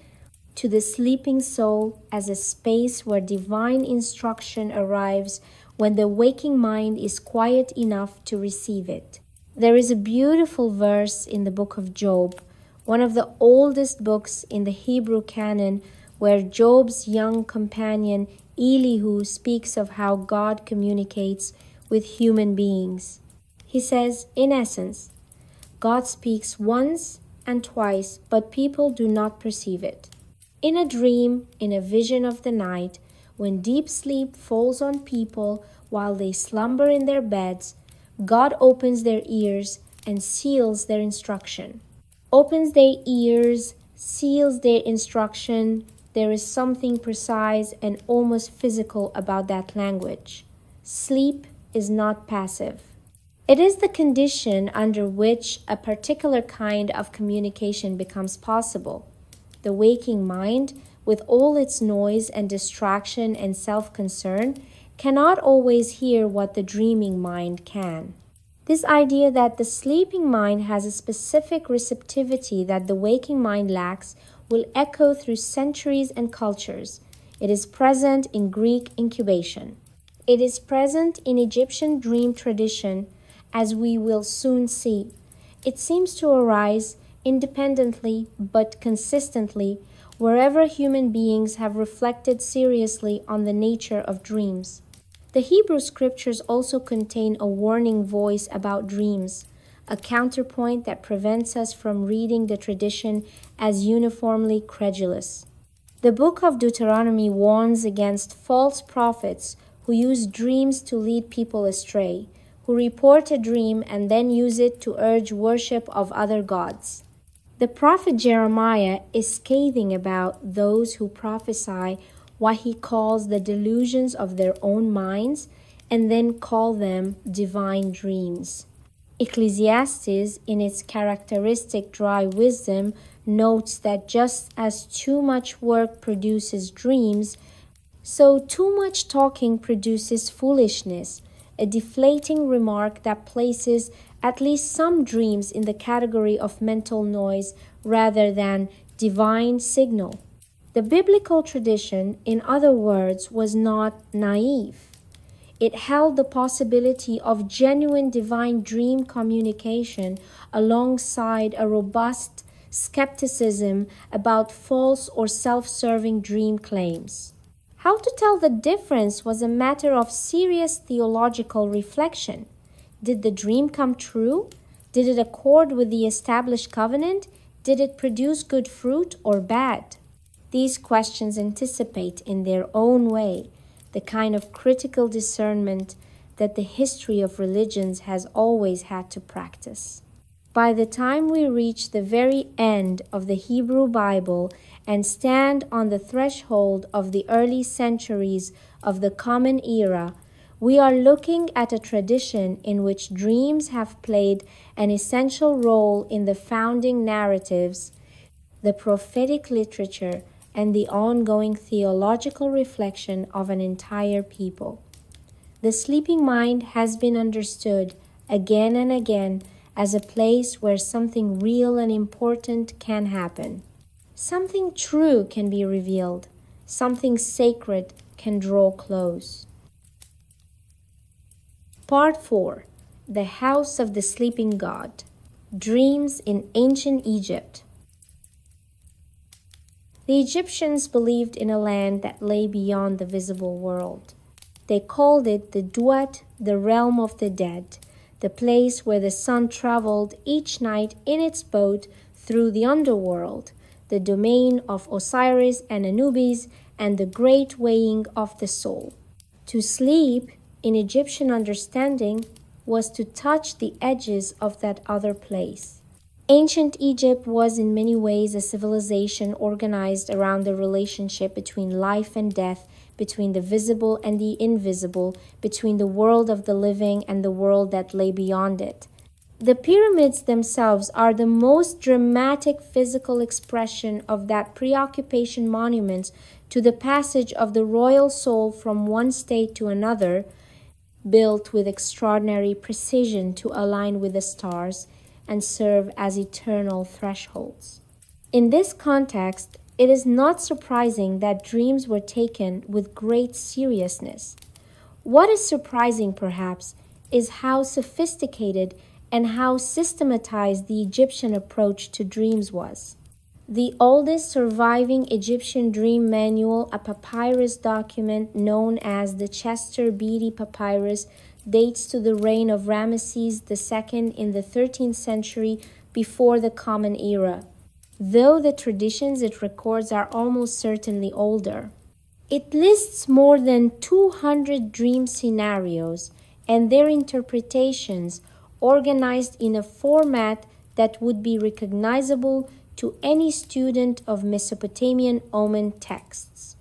to the sleeping soul as a space where divine instruction arrives when the waking mind is quiet enough to receive it. There is a beautiful verse in the book of Job, one of the oldest books in the Hebrew canon, where Job's young companion Elihu speaks of how God communicates with human beings. He says, in essence, God speaks once and twice, but people do not perceive it. In a dream, in a vision of the night, when deep sleep falls on people while they slumber in their beds, God opens their ears and seals their instruction. Opens their ears, seals their instruction. There is something precise and almost physical about that language. Sleep is not passive. It is the condition under which a particular kind of communication becomes possible. The waking mind, with all its noise and distraction and self-concern, cannot always hear what the dreaming mind can. This idea that the sleeping mind has a specific receptivity that the waking mind lacks will echo through centuries and cultures. It is present in Greek incubation. It is present in Egyptian dream tradition, as we will soon see. It seems to arise independently but consistently wherever human beings have reflected seriously on the nature of dreams. The Hebrew scriptures also contain a warning voice about dreams, a counterpoint that prevents us from reading the tradition as uniformly credulous. The book of Deuteronomy warns against false prophets who use dreams to lead people astray, who report a dream and then use it to urge worship of other gods. The prophet Jeremiah is scathing about those who prophesy what he calls the delusions of their own minds and then call them divine dreams. Ecclesiastes, in its characteristic dry wisdom, notes that just as too much work produces dreams, so too much talking produces foolishness, a deflating remark that places at least some dreams in the category of mental noise rather than divine signal. The biblical tradition, in other words, was not naive. It held the possibility of genuine divine dream communication alongside a robust skepticism about false or self-serving dream claims. How to tell the difference was a matter of serious theological reflection. Did the dream come true? Did it accord with the established covenant? Did it produce good fruit or bad? These questions anticipate in their own way the kind of critical discernment that the history of religions has always had to practice. By the time we reach the very end of the Hebrew Bible and stand on the threshold of the early centuries of the Common Era, we are looking at a tradition in which dreams have played an essential role in the founding narratives, the prophetic literature, and the ongoing theological reflection of an entire people. The sleeping mind has been understood again and again as a place where something real and important can happen. Something true can be revealed. Something sacred can draw close. Part 4. The House of the Sleeping God. Dreams in Ancient Egypt. The Egyptians believed in a land that lay beyond the visible world. They called it the Duat, the realm of the dead, the place where the sun traveled each night in its boat through the underworld, the domain of Osiris and Anubis, and the great weighing of the soul. To sleep, in Egyptian understanding, was to touch the edges of that other place. Ancient Egypt was in many ways a civilization organized around the relationship between life and death, between the visible and the invisible, between the world of the living and the world that lay beyond it. The pyramids themselves are the most dramatic physical expression of that preoccupation monument to the passage of the royal soul from one state to another, built with extraordinary precision to align with the stars and serve as eternal thresholds. In this context, it is not surprising that dreams were taken with great seriousness. What is surprising, perhaps, is how sophisticated and how systematized the Egyptian approach to dreams was. The oldest surviving Egyptian dream manual, a papyrus document known as the Chester Beatty Papyrus, dates to the reign of Ramesses II in the 13th century before the Common Era, though the traditions it records are almost certainly older. It lists more than 200 dream scenarios and their interpretations organized in a format that would be recognizable to any student of Mesopotamian omen texts.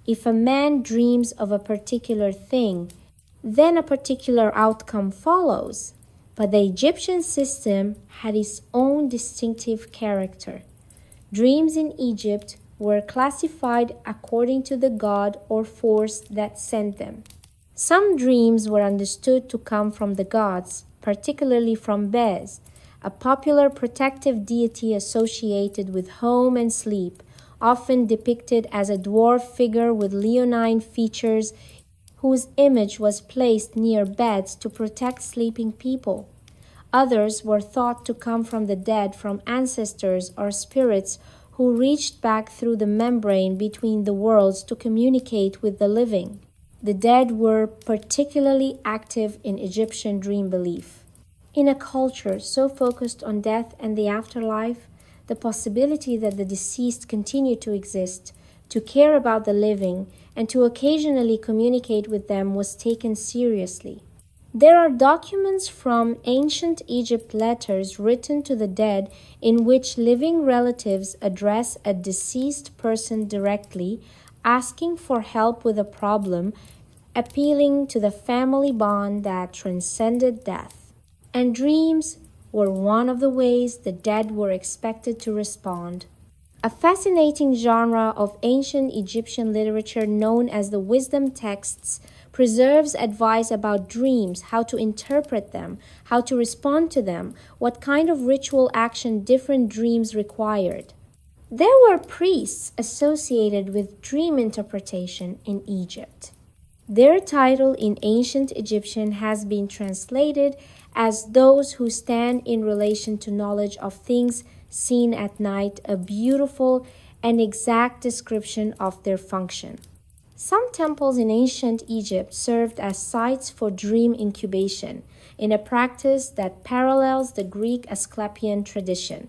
If a man dreams of a particular thing, then a particular outcome follows. But the Egyptian system had its own distinctive character. Dreams in Egypt were classified according to the god or force that sent them. Some dreams were understood to come from the gods, particularly from Bez, a popular protective deity associated with home and sleep, often depicted as a dwarf figure with leonine features whose image was placed near beds to protect sleeping people. Others were thought to come from the dead, from ancestors or spirits who reached back through the membrane between the worlds to communicate with the living. The dead were particularly active in Egyptian dream belief. In a culture so focused on death and the afterlife, the possibility that the deceased continue to exist, to care about the living, and to occasionally communicate with them was taken seriously. There are documents from ancient Egypt, letters written to the dead in which living relatives address a deceased person directly, asking for help with a problem, appealing to the family bond that transcended death. And dreams were one of the ways the dead were expected to respond. A fascinating genre of ancient Egyptian literature known as the wisdom texts preserves advice about dreams, how to interpret them, how to respond to them, what kind of ritual action different dreams required. There were priests associated with dream interpretation in Egypt. Their title in ancient Egyptian has been translated as those who stand in relation to knowledge of things seen at night, a beautiful and exact description of their function. Some temples in ancient Egypt served as sites for dream incubation, in a practice that parallels the Greek Asclepian tradition.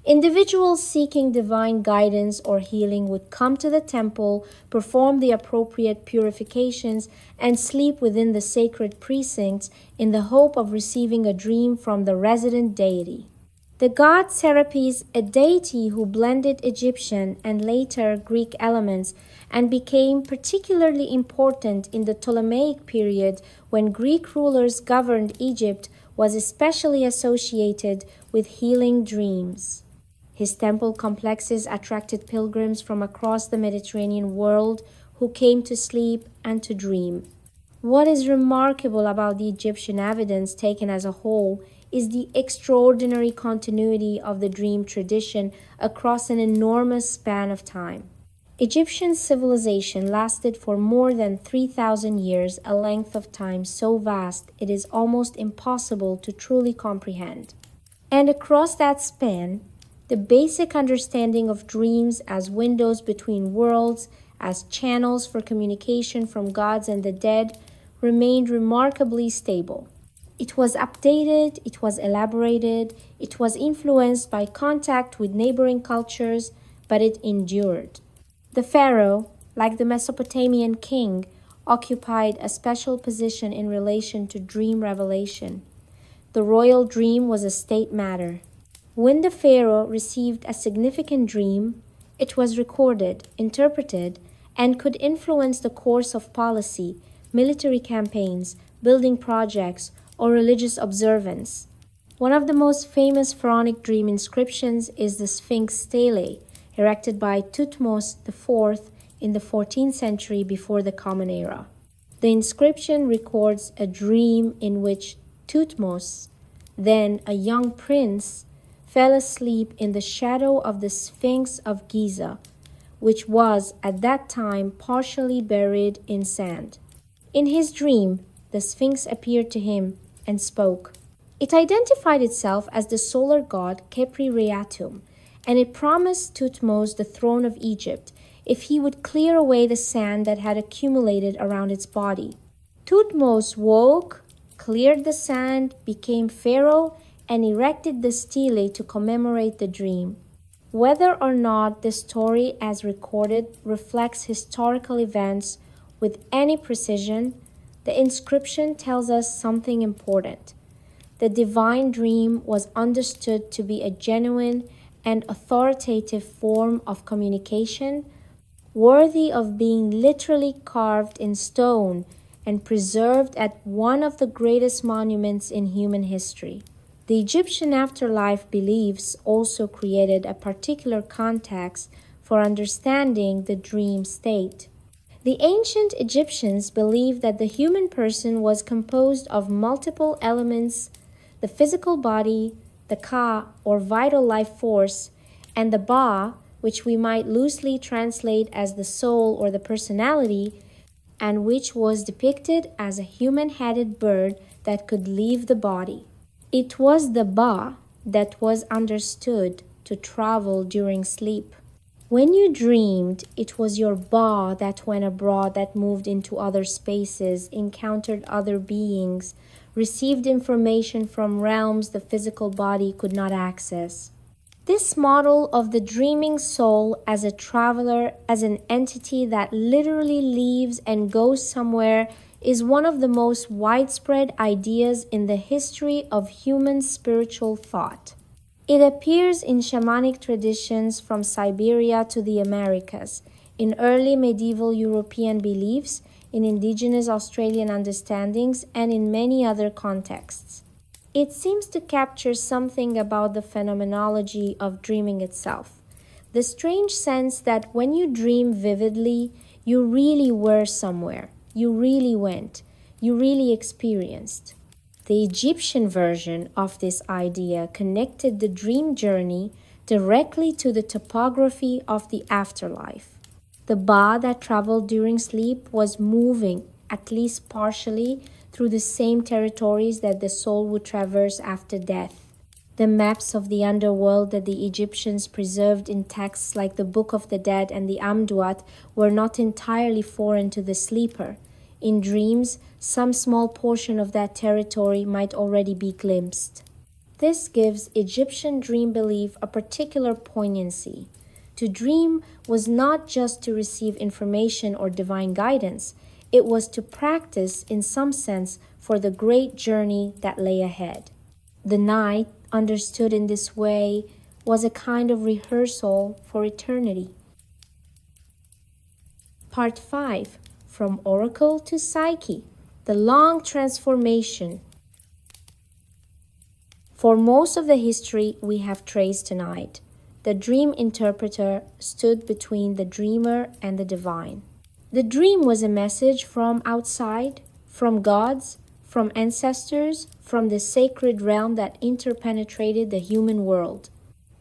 Individuals seeking divine guidance or healing would come to the temple, perform the appropriate purifications, and sleep within the sacred precincts in the hope of receiving a dream from the resident deity. The god Serapis, a deity who blended Egyptian and later Greek elements and became particularly important in the Ptolemaic period when Greek rulers governed Egypt, was especially associated with healing dreams. His temple complexes attracted pilgrims from across the Mediterranean world who came to sleep and to dream. What is remarkable about the Egyptian evidence taken as a whole is the extraordinary continuity of the dream tradition across an enormous span of time. Egyptian civilization lasted for more than 3,000 years, a length of time so vast it is almost impossible to truly comprehend. And across that span, the basic understanding of dreams as windows between worlds, as channels for communication from gods and the dead, remained remarkably stable. It was updated, it was elaborated, it was influenced by contact with neighboring cultures, but it endured. The pharaoh, like the Mesopotamian king, occupied a special position in relation to dream revelation. The royal dream was a state matter. When the pharaoh received a significant dream, it was recorded, interpreted, and could influence the course of policy, military campaigns, building projects, or religious observance. One of the most famous pharaonic dream inscriptions is the Sphinx stele, erected by Thutmose IV in the 14th century before the Common Era. The inscription records a dream in which Thutmose, then a young prince, fell asleep in the shadow of the Sphinx of Giza, which was at that time partially buried in sand. In his dream, the Sphinx appeared to him and spoke. It identified itself as the solar god Khepri Reatum, and it promised Thutmose the throne of Egypt if he would clear away the sand that had accumulated around its body. Thutmose woke, cleared the sand, became pharaoh, and erected the stele to commemorate the dream. Whether or not the story as recorded reflects historical events with any precision, the inscription tells us something important. The divine dream was understood to be a genuine and authoritative form of communication, worthy of being literally carved in stone and preserved at one of the greatest monuments in human history. The Egyptian afterlife beliefs also created a particular context for understanding the dream state. The ancient Egyptians believed that the human person was composed of multiple elements: the physical body, the ka, or vital life force, and the ba, which we might loosely translate as the soul or the personality, and which was depicted as a human-headed bird that could leave the body. It was the ba that was understood to travel during sleep. When you dreamed, it was your ba that went abroad, that moved into other spaces, encountered other beings, received information from realms the physical body could not access. This model of the dreaming soul as a traveler, as an entity that literally leaves and goes somewhere, is one of the most widespread ideas in the history of human spiritual thought. It appears in shamanic traditions from Siberia to the Americas, in early medieval European beliefs, in indigenous Australian understandings, and in many other contexts. It seems to capture something about the phenomenology of dreaming itself. The strange sense that when you dream vividly, you really were somewhere, you really went, you really experienced. The Egyptian version of this idea connected the dream journey directly to the topography of the afterlife. The ba that traveled during sleep was moving, at least partially, through the same territories that the soul would traverse after death. The maps of the underworld that the Egyptians preserved in texts like the Book of the Dead and the Amduat were not entirely foreign to the sleeper. In dreams, some small portion of that territory might already be glimpsed. This gives Egyptian dream belief a particular poignancy. To dream was not just to receive information or divine guidance, it was to practice, in some sense, for the great journey that lay ahead. The night, understood in this way, was a kind of rehearsal for eternity. Part 5. From Oracle to Psyche. The long transformation. For most of the history we have traced tonight, the dream interpreter stood between the dreamer and the divine. The dream was a message from outside, from gods, from ancestors, from the sacred realm that interpenetrated the human world.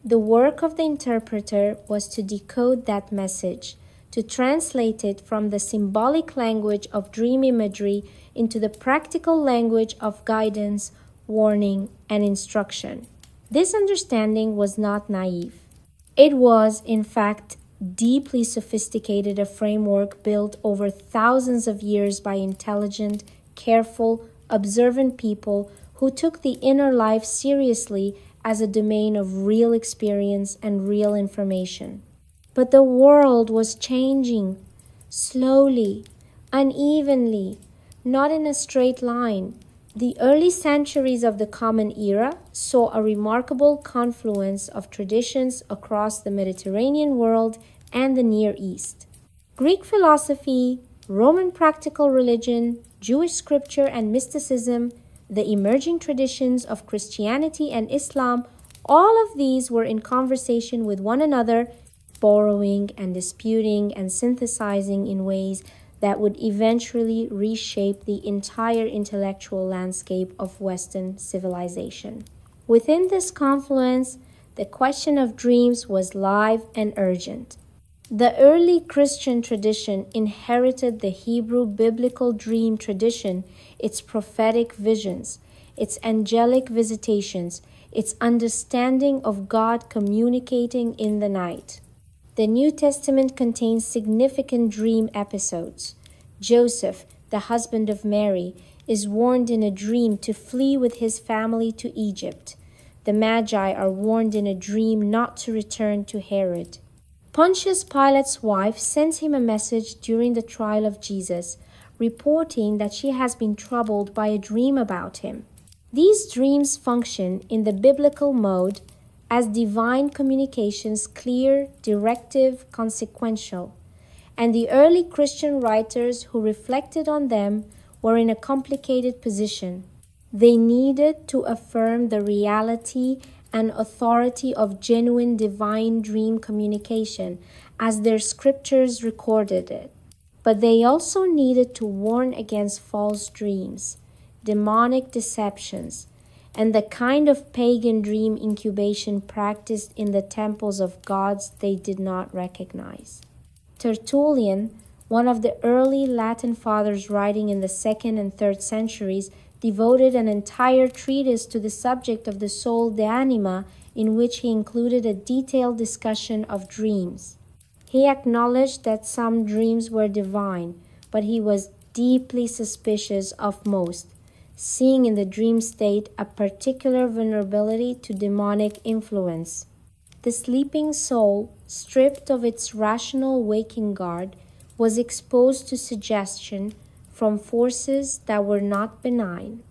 The work of the interpreter was to decode that message, to translate it from the symbolic language of dream imagery into the practical language of guidance, warning, and instruction. This understanding was not naive. It was, in fact, deeply sophisticated, a framework built over thousands of years by intelligent, careful, observant people who took the inner life seriously as a domain of real experience and real information. But the world was changing, slowly, unevenly, not in a straight line. The early centuries of the Common Era saw a remarkable confluence of traditions across the Mediterranean world and the Near East. Greek philosophy, Roman practical religion, Jewish scripture and mysticism, the emerging traditions of Christianity and Islam, all of these were in conversation with one another, borrowing and disputing and synthesizing in ways that would eventually reshape the entire intellectual landscape of Western civilization. Within this confluence, the question of dreams was live and urgent. The early Christian tradition inherited the Hebrew biblical dream tradition, its prophetic visions, its angelic visitations, its understanding of God communicating in the night. The New Testament contains significant dream episodes. Joseph, the husband of Mary, is warned in a dream to flee with his family to Egypt. The Magi are warned in a dream not to return to Herod. Pontius Pilate's wife sends him a message during the trial of Jesus, reporting that she has been troubled by a dream about him. These dreams function in the biblical mode as divine communications, clear, directive, consequential. And the early Christian writers who reflected on them were in a complicated position. They needed to affirm the reality and authority of genuine divine dream communication as their scriptures recorded it. But they also needed to warn against false dreams, demonic deceptions, and the kind of pagan dream incubation practiced in the temples of gods they did not recognize. Tertullian, one of the early Latin fathers writing in the 2nd and 3rd centuries, devoted an entire treatise to the subject of the soul de anima, in which he included a detailed discussion of dreams. He acknowledged that some dreams were divine, but he was deeply suspicious of most, seeing in the dream state a particular vulnerability to demonic influence. The sleeping soul, stripped of its rational waking guard, was exposed to suggestion from forces that were not benign.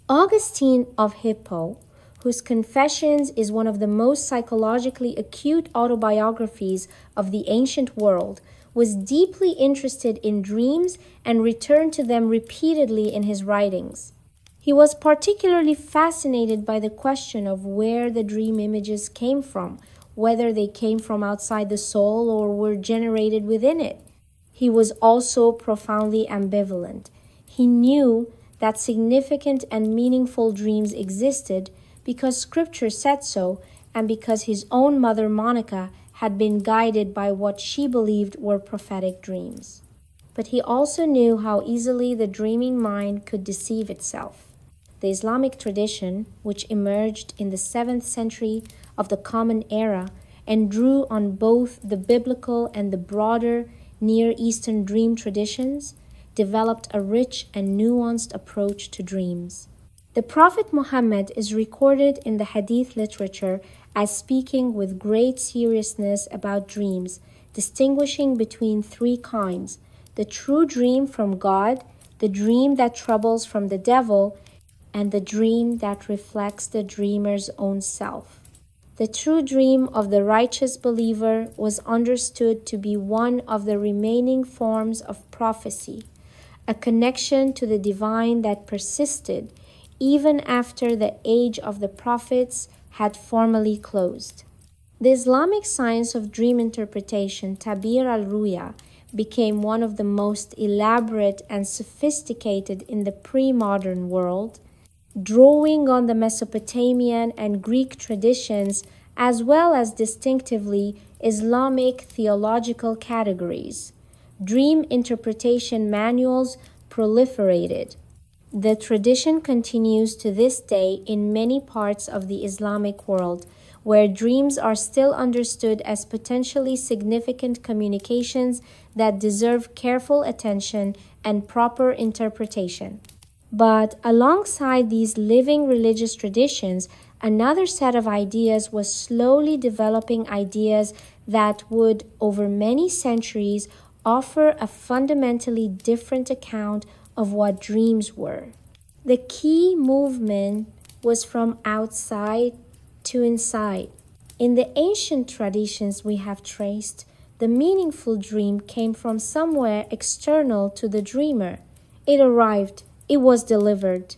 Augustine of Hippo, whose Confessions is one of the most psychologically acute autobiographies of the ancient world, was deeply interested in dreams and returned to them repeatedly in his writings. He was particularly fascinated by the question of where the dream images came from, whether they came from outside the soul or were generated within it. He was also profoundly ambivalent. He knew that significant and meaningful dreams existed because Scripture said so and because his own mother Monica had been guided by what she believed were prophetic dreams. But he also knew how easily the dreaming mind could deceive itself. The Islamic tradition, which emerged in the 7th century of the Common Era and drew on both the biblical and the broader Near Eastern dream traditions, developed a rich and nuanced approach to dreams. The Prophet Muhammad is recorded in the Hadith literature as speaking with great seriousness about dreams, distinguishing between 3 kinds: the true dream from God, the dream that troubles from the devil, and the dream that reflects the dreamer's own self. The true dream of the righteous believer was understood to be one of the remaining forms of prophecy, a connection to the divine that persisted even after the age of the prophets had formally closed. The Islamic science of dream interpretation, Tabir al-Ruya, became one of the most elaborate and sophisticated in the pre-modern world, drawing on the Mesopotamian and Greek traditions as well as distinctively Islamic theological categories. Dream interpretation manuals proliferated. The tradition continues to this day in many parts of the Islamic world, where dreams are still understood as potentially significant communications that deserve careful attention and proper interpretation. But alongside these living religious traditions, another set of ideas was slowly developing, ideas that would, over many centuries, offer a fundamentally different account of what dreams were. The key movement was from outside to inside. In the ancient traditions we have traced, the meaningful dream came from somewhere external to the dreamer. It arrived. It was delivered.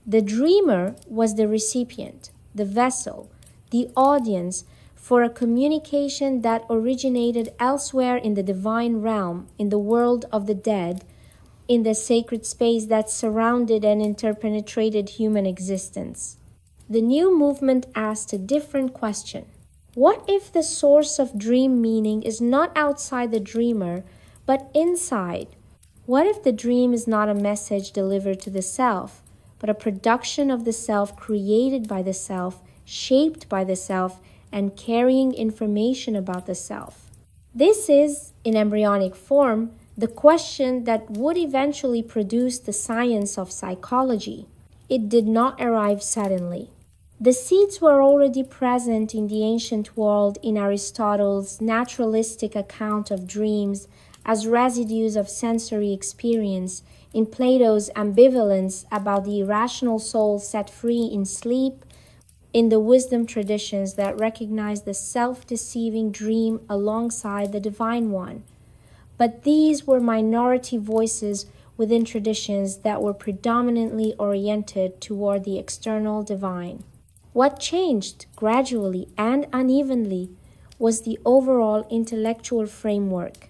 The dreamer was the recipient, the vessel, the audience for a communication that originated elsewhere in the divine realm, in the world of the dead, in the sacred space that surrounded and interpenetrated human existence. The new movement asked a different question. What if the source of dream meaning is not outside the dreamer, but inside? What if the dream is not a message delivered to the self, but a production of the self created by the self, shaped by the self, and carrying information about the self? This is, in embryonic form, the question that would eventually produce the science of psychology. It did not arrive suddenly. The seeds were already present in the ancient world in Aristotle's naturalistic account of dreams as residues of sensory experience, in Plato's ambivalence about the irrational soul set free in sleep, in the wisdom traditions that recognize the self-deceiving dream alongside the divine one. But these were minority voices within traditions that were predominantly oriented toward the external divine. What changed gradually and unevenly was the overall intellectual framework.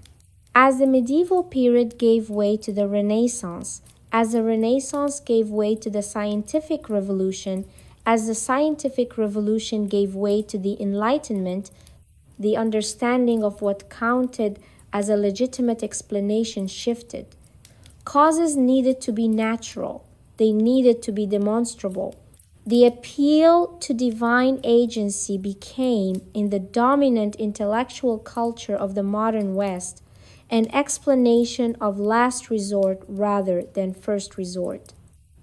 As the medieval period gave way to the Renaissance, as the Renaissance gave way to the scientific revolution, as the scientific revolution gave way to the Enlightenment, the understanding of what counted as a legitimate explanation shifted. Causes needed to be natural, they needed to be demonstrable. The appeal to divine agency became, in the dominant intellectual culture of the modern West, an explanation of last resort rather than first resort.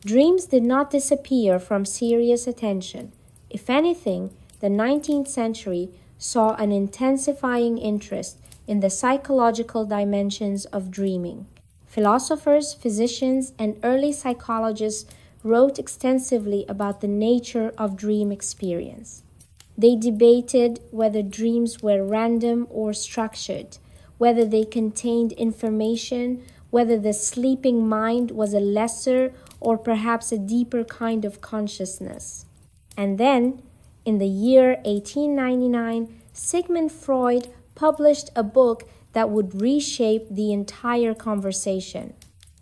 Dreams did not disappear from serious attention. If anything, the 19th century saw an intensifying interest in the psychological dimensions of dreaming. Philosophers, physicians, and early psychologists wrote extensively about the nature of dream experience. They debated whether dreams were random or structured, whether they contained information, whether the sleeping mind was a lesser or perhaps a deeper kind of consciousness. And then, in the year 1899, Sigmund Freud published a book that would reshape the entire conversation.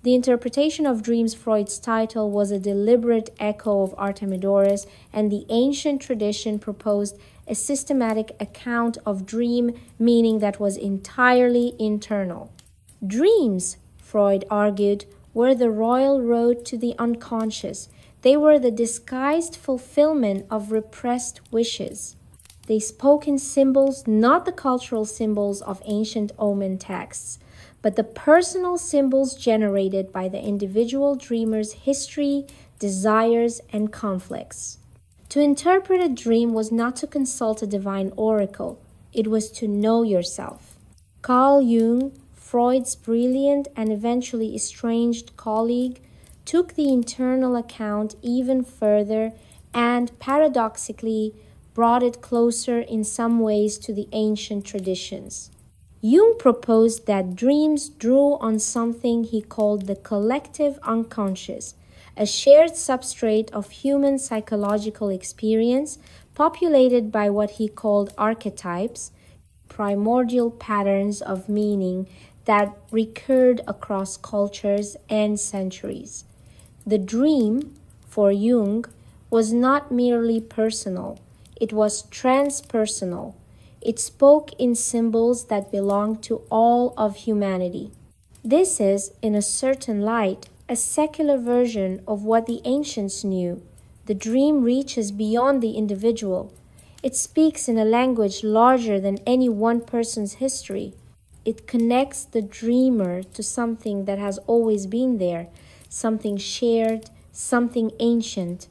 The interpretation of dreams, Freud's title, was a deliberate echo of Artemidorus, and the ancient tradition proposed a systematic account of dream meaning that was entirely internal. Dreams, Freud argued, were the royal road to the unconscious. They were the disguised fulfillment of repressed wishes. They spoke in symbols, not the cultural symbols of ancient omen texts, but the personal symbols generated by the individual dreamer's history, desires, and conflicts. To interpret a dream was not to consult a divine oracle, it was to know yourself. Carl Jung, Freud's brilliant and eventually estranged colleague, took the internal account even further and, paradoxically, brought it closer in some ways to the ancient traditions. Jung proposed that dreams drew on something he called the collective unconscious, a shared substrate of human psychological experience populated by what he called archetypes, primordial patterns of meaning that recurred across cultures and centuries. The dream, for Jung, was not merely personal, it was transpersonal. It spoke in symbols that belonged to all of humanity. This is, in a certain light, a secular version of what the ancients knew. The dream reaches beyond the individual. It speaks in a language larger than any one person's history. It connects the dreamer to something that has always been there, something shared, something ancient.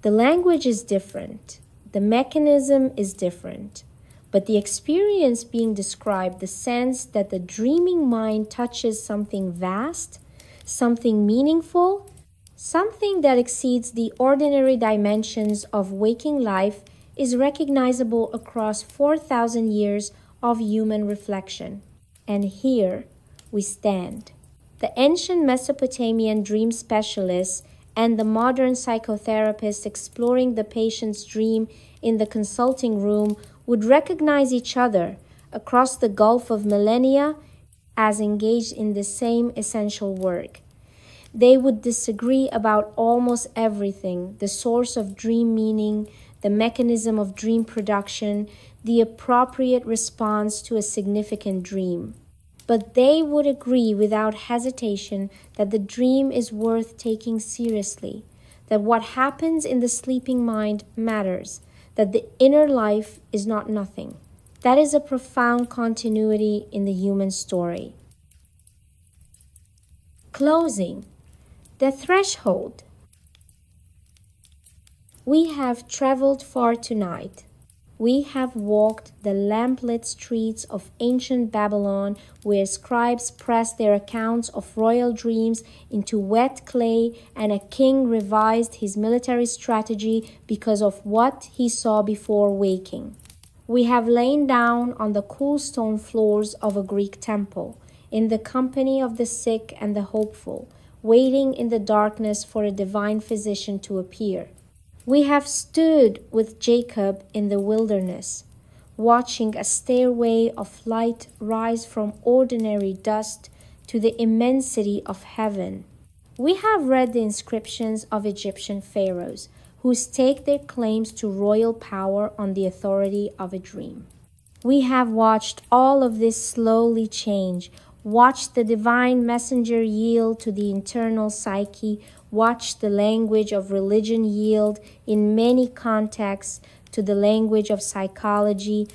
The language is different. The mechanism is different. But the experience being described, the sense that the dreaming mind touches something vast, something meaningful, something that exceeds the ordinary dimensions of waking life, is recognizable across 4,000 years of human reflection. And here we stand. The ancient Mesopotamian dream specialists and the modern psychotherapist exploring the patient's dream in the consulting room would recognize each other across the gulf of millennia as engaged in the same essential work. They would disagree about almost everything: the source of dream meaning, the mechanism of dream production, the appropriate response to a significant dream. But they would agree without hesitation that the dream is worth taking seriously, that what happens in the sleeping mind matters, that the inner life is not nothing. That is a profound continuity in the human story. Closing. The threshold. We have traveled far tonight. We have walked the lamplit streets of ancient Babylon, where scribes pressed their accounts of royal dreams into wet clay, and a king revised his military strategy because of what he saw before waking. We have lain down on the cool stone floors of a Greek temple, in the company of the sick and the hopeful, waiting in the darkness for a divine physician to appear. We have stood with Jacob in the wilderness, watching a stairway of light rise from ordinary dust to the immensity of heaven. We have read the inscriptions of Egyptian pharaohs, who staked their claims to royal power on the authority of a dream. We have watched all of this slowly change, watched the divine messenger yield to the internal psyche, watched the language of religion yield in many contexts to the language of psychology,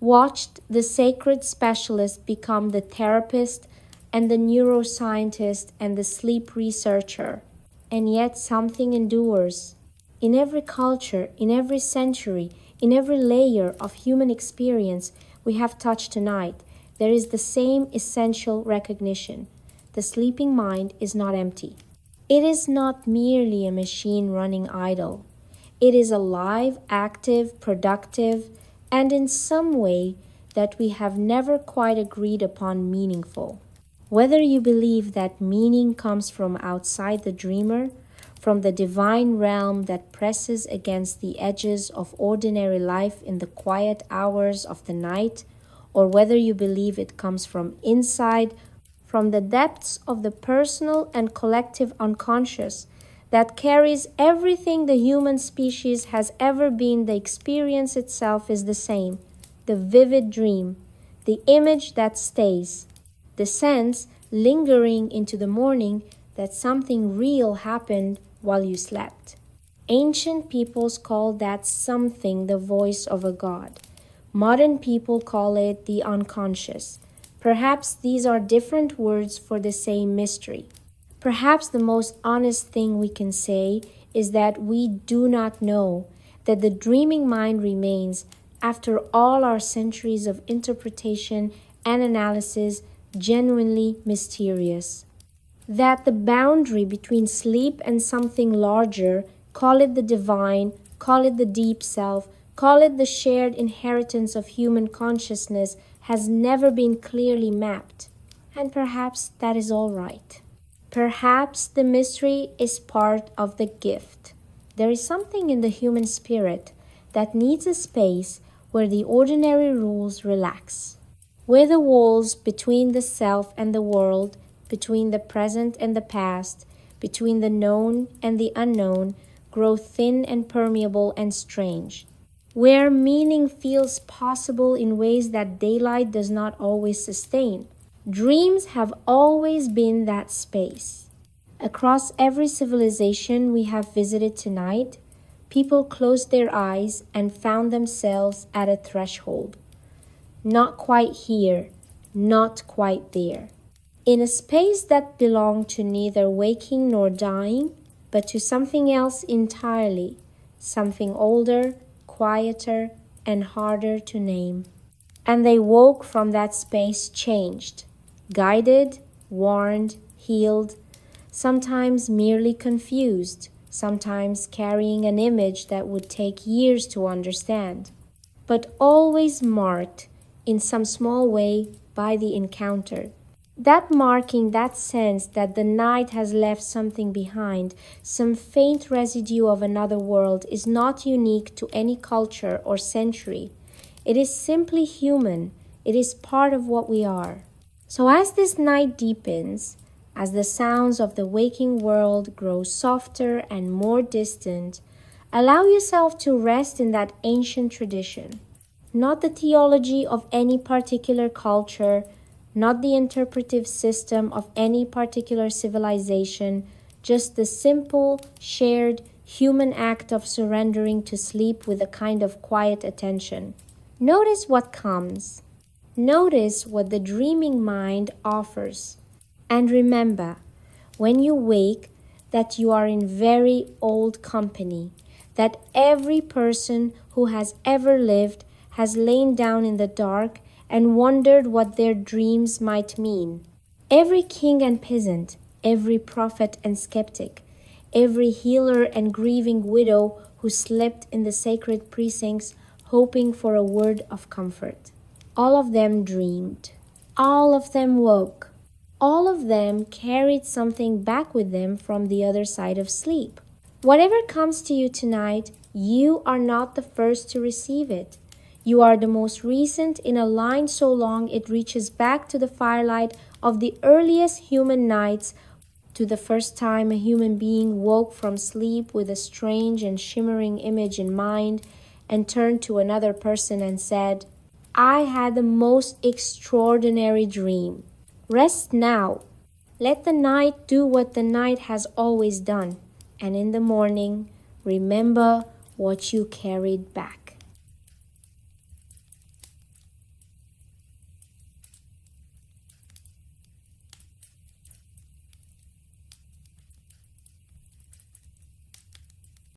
watched the sacred specialist become the therapist and the neuroscientist and the sleep researcher. And yet something endures. In every culture, in every century, in every layer of human experience we have touched tonight, there is the same essential recognition. The sleeping mind is not empty. It is not merely a machine running idle. It is alive, active, productive, and in some way that we have never quite agreed upon meaningful. Whether you believe that meaning comes from outside the dreamer, from the divine realm that presses against the edges of ordinary life in the quiet hours of the night, or whether you believe it comes from inside, from the depths of the personal and collective unconscious that carries everything the human species has ever been, the experience itself is the same: the vivid dream, the image that stays, the sense lingering into the morning that something real happened while you slept. Ancient peoples called that something the voice of a god. Modern people call it the unconscious. Perhaps these are different words for the same mystery. Perhaps the most honest thing we can say is that we do not know, that the dreaming mind remains, after all our centuries of interpretation and analysis, genuinely mysterious. That the boundary between sleep and something larger, call it the divine, call it the deep self, call it the shared inheritance of human consciousness, has never been clearly mapped. And perhaps that is all right. Perhaps the mystery is part of the gift. There is something in the human spirit that needs a space where the ordinary rules relax, where the walls between the self and the world, between the present and the past, between the known and the unknown, grow thin and permeable and strange, where meaning feels possible in ways that daylight does not always sustain. Dreams have always been that space. Across every civilization we have visited tonight, people closed their eyes and found themselves at a threshold. Not quite here, not quite there. In a space that belonged to neither waking nor dying, but to something else entirely, something older, quieter, and harder to name. And they woke from that space changed, guided, warned, healed, sometimes merely confused, sometimes carrying an image that would take years to understand, but always marked in some small way by the encounter. That marking, that sense that the night has left something behind, some faint residue of another world, is not unique to any culture or century. It is simply human. It is part of what we are. So as this night deepens, as the sounds of the waking world grow softer and more distant, allow yourself to rest in that ancient tradition. Not the theology of any particular culture, not the interpretive system of any particular civilization, just the simple, shared, human act of surrendering to sleep with a kind of quiet attention. Notice what comes. Notice what the dreaming mind offers. And remember, when you wake, that you are in very old company, that every person who has ever lived has lain down in the dark and wondered what their dreams might mean. Every king and peasant, every prophet and skeptic, every healer and grieving widow who slept in the sacred precincts hoping for a word of comfort. All of them dreamed. All of them woke. All of them carried something back with them from the other side of sleep. Whatever comes to you tonight, you are not the first to receive it. You are the most recent in a line so long it reaches back to the firelight of the earliest human nights, to the first time a human being woke from sleep with a strange and shimmering image in mind and turned to another person and said, "I had the most extraordinary dream." Rest now. Let the night do what the night has always done. And in the morning, remember what you carried back.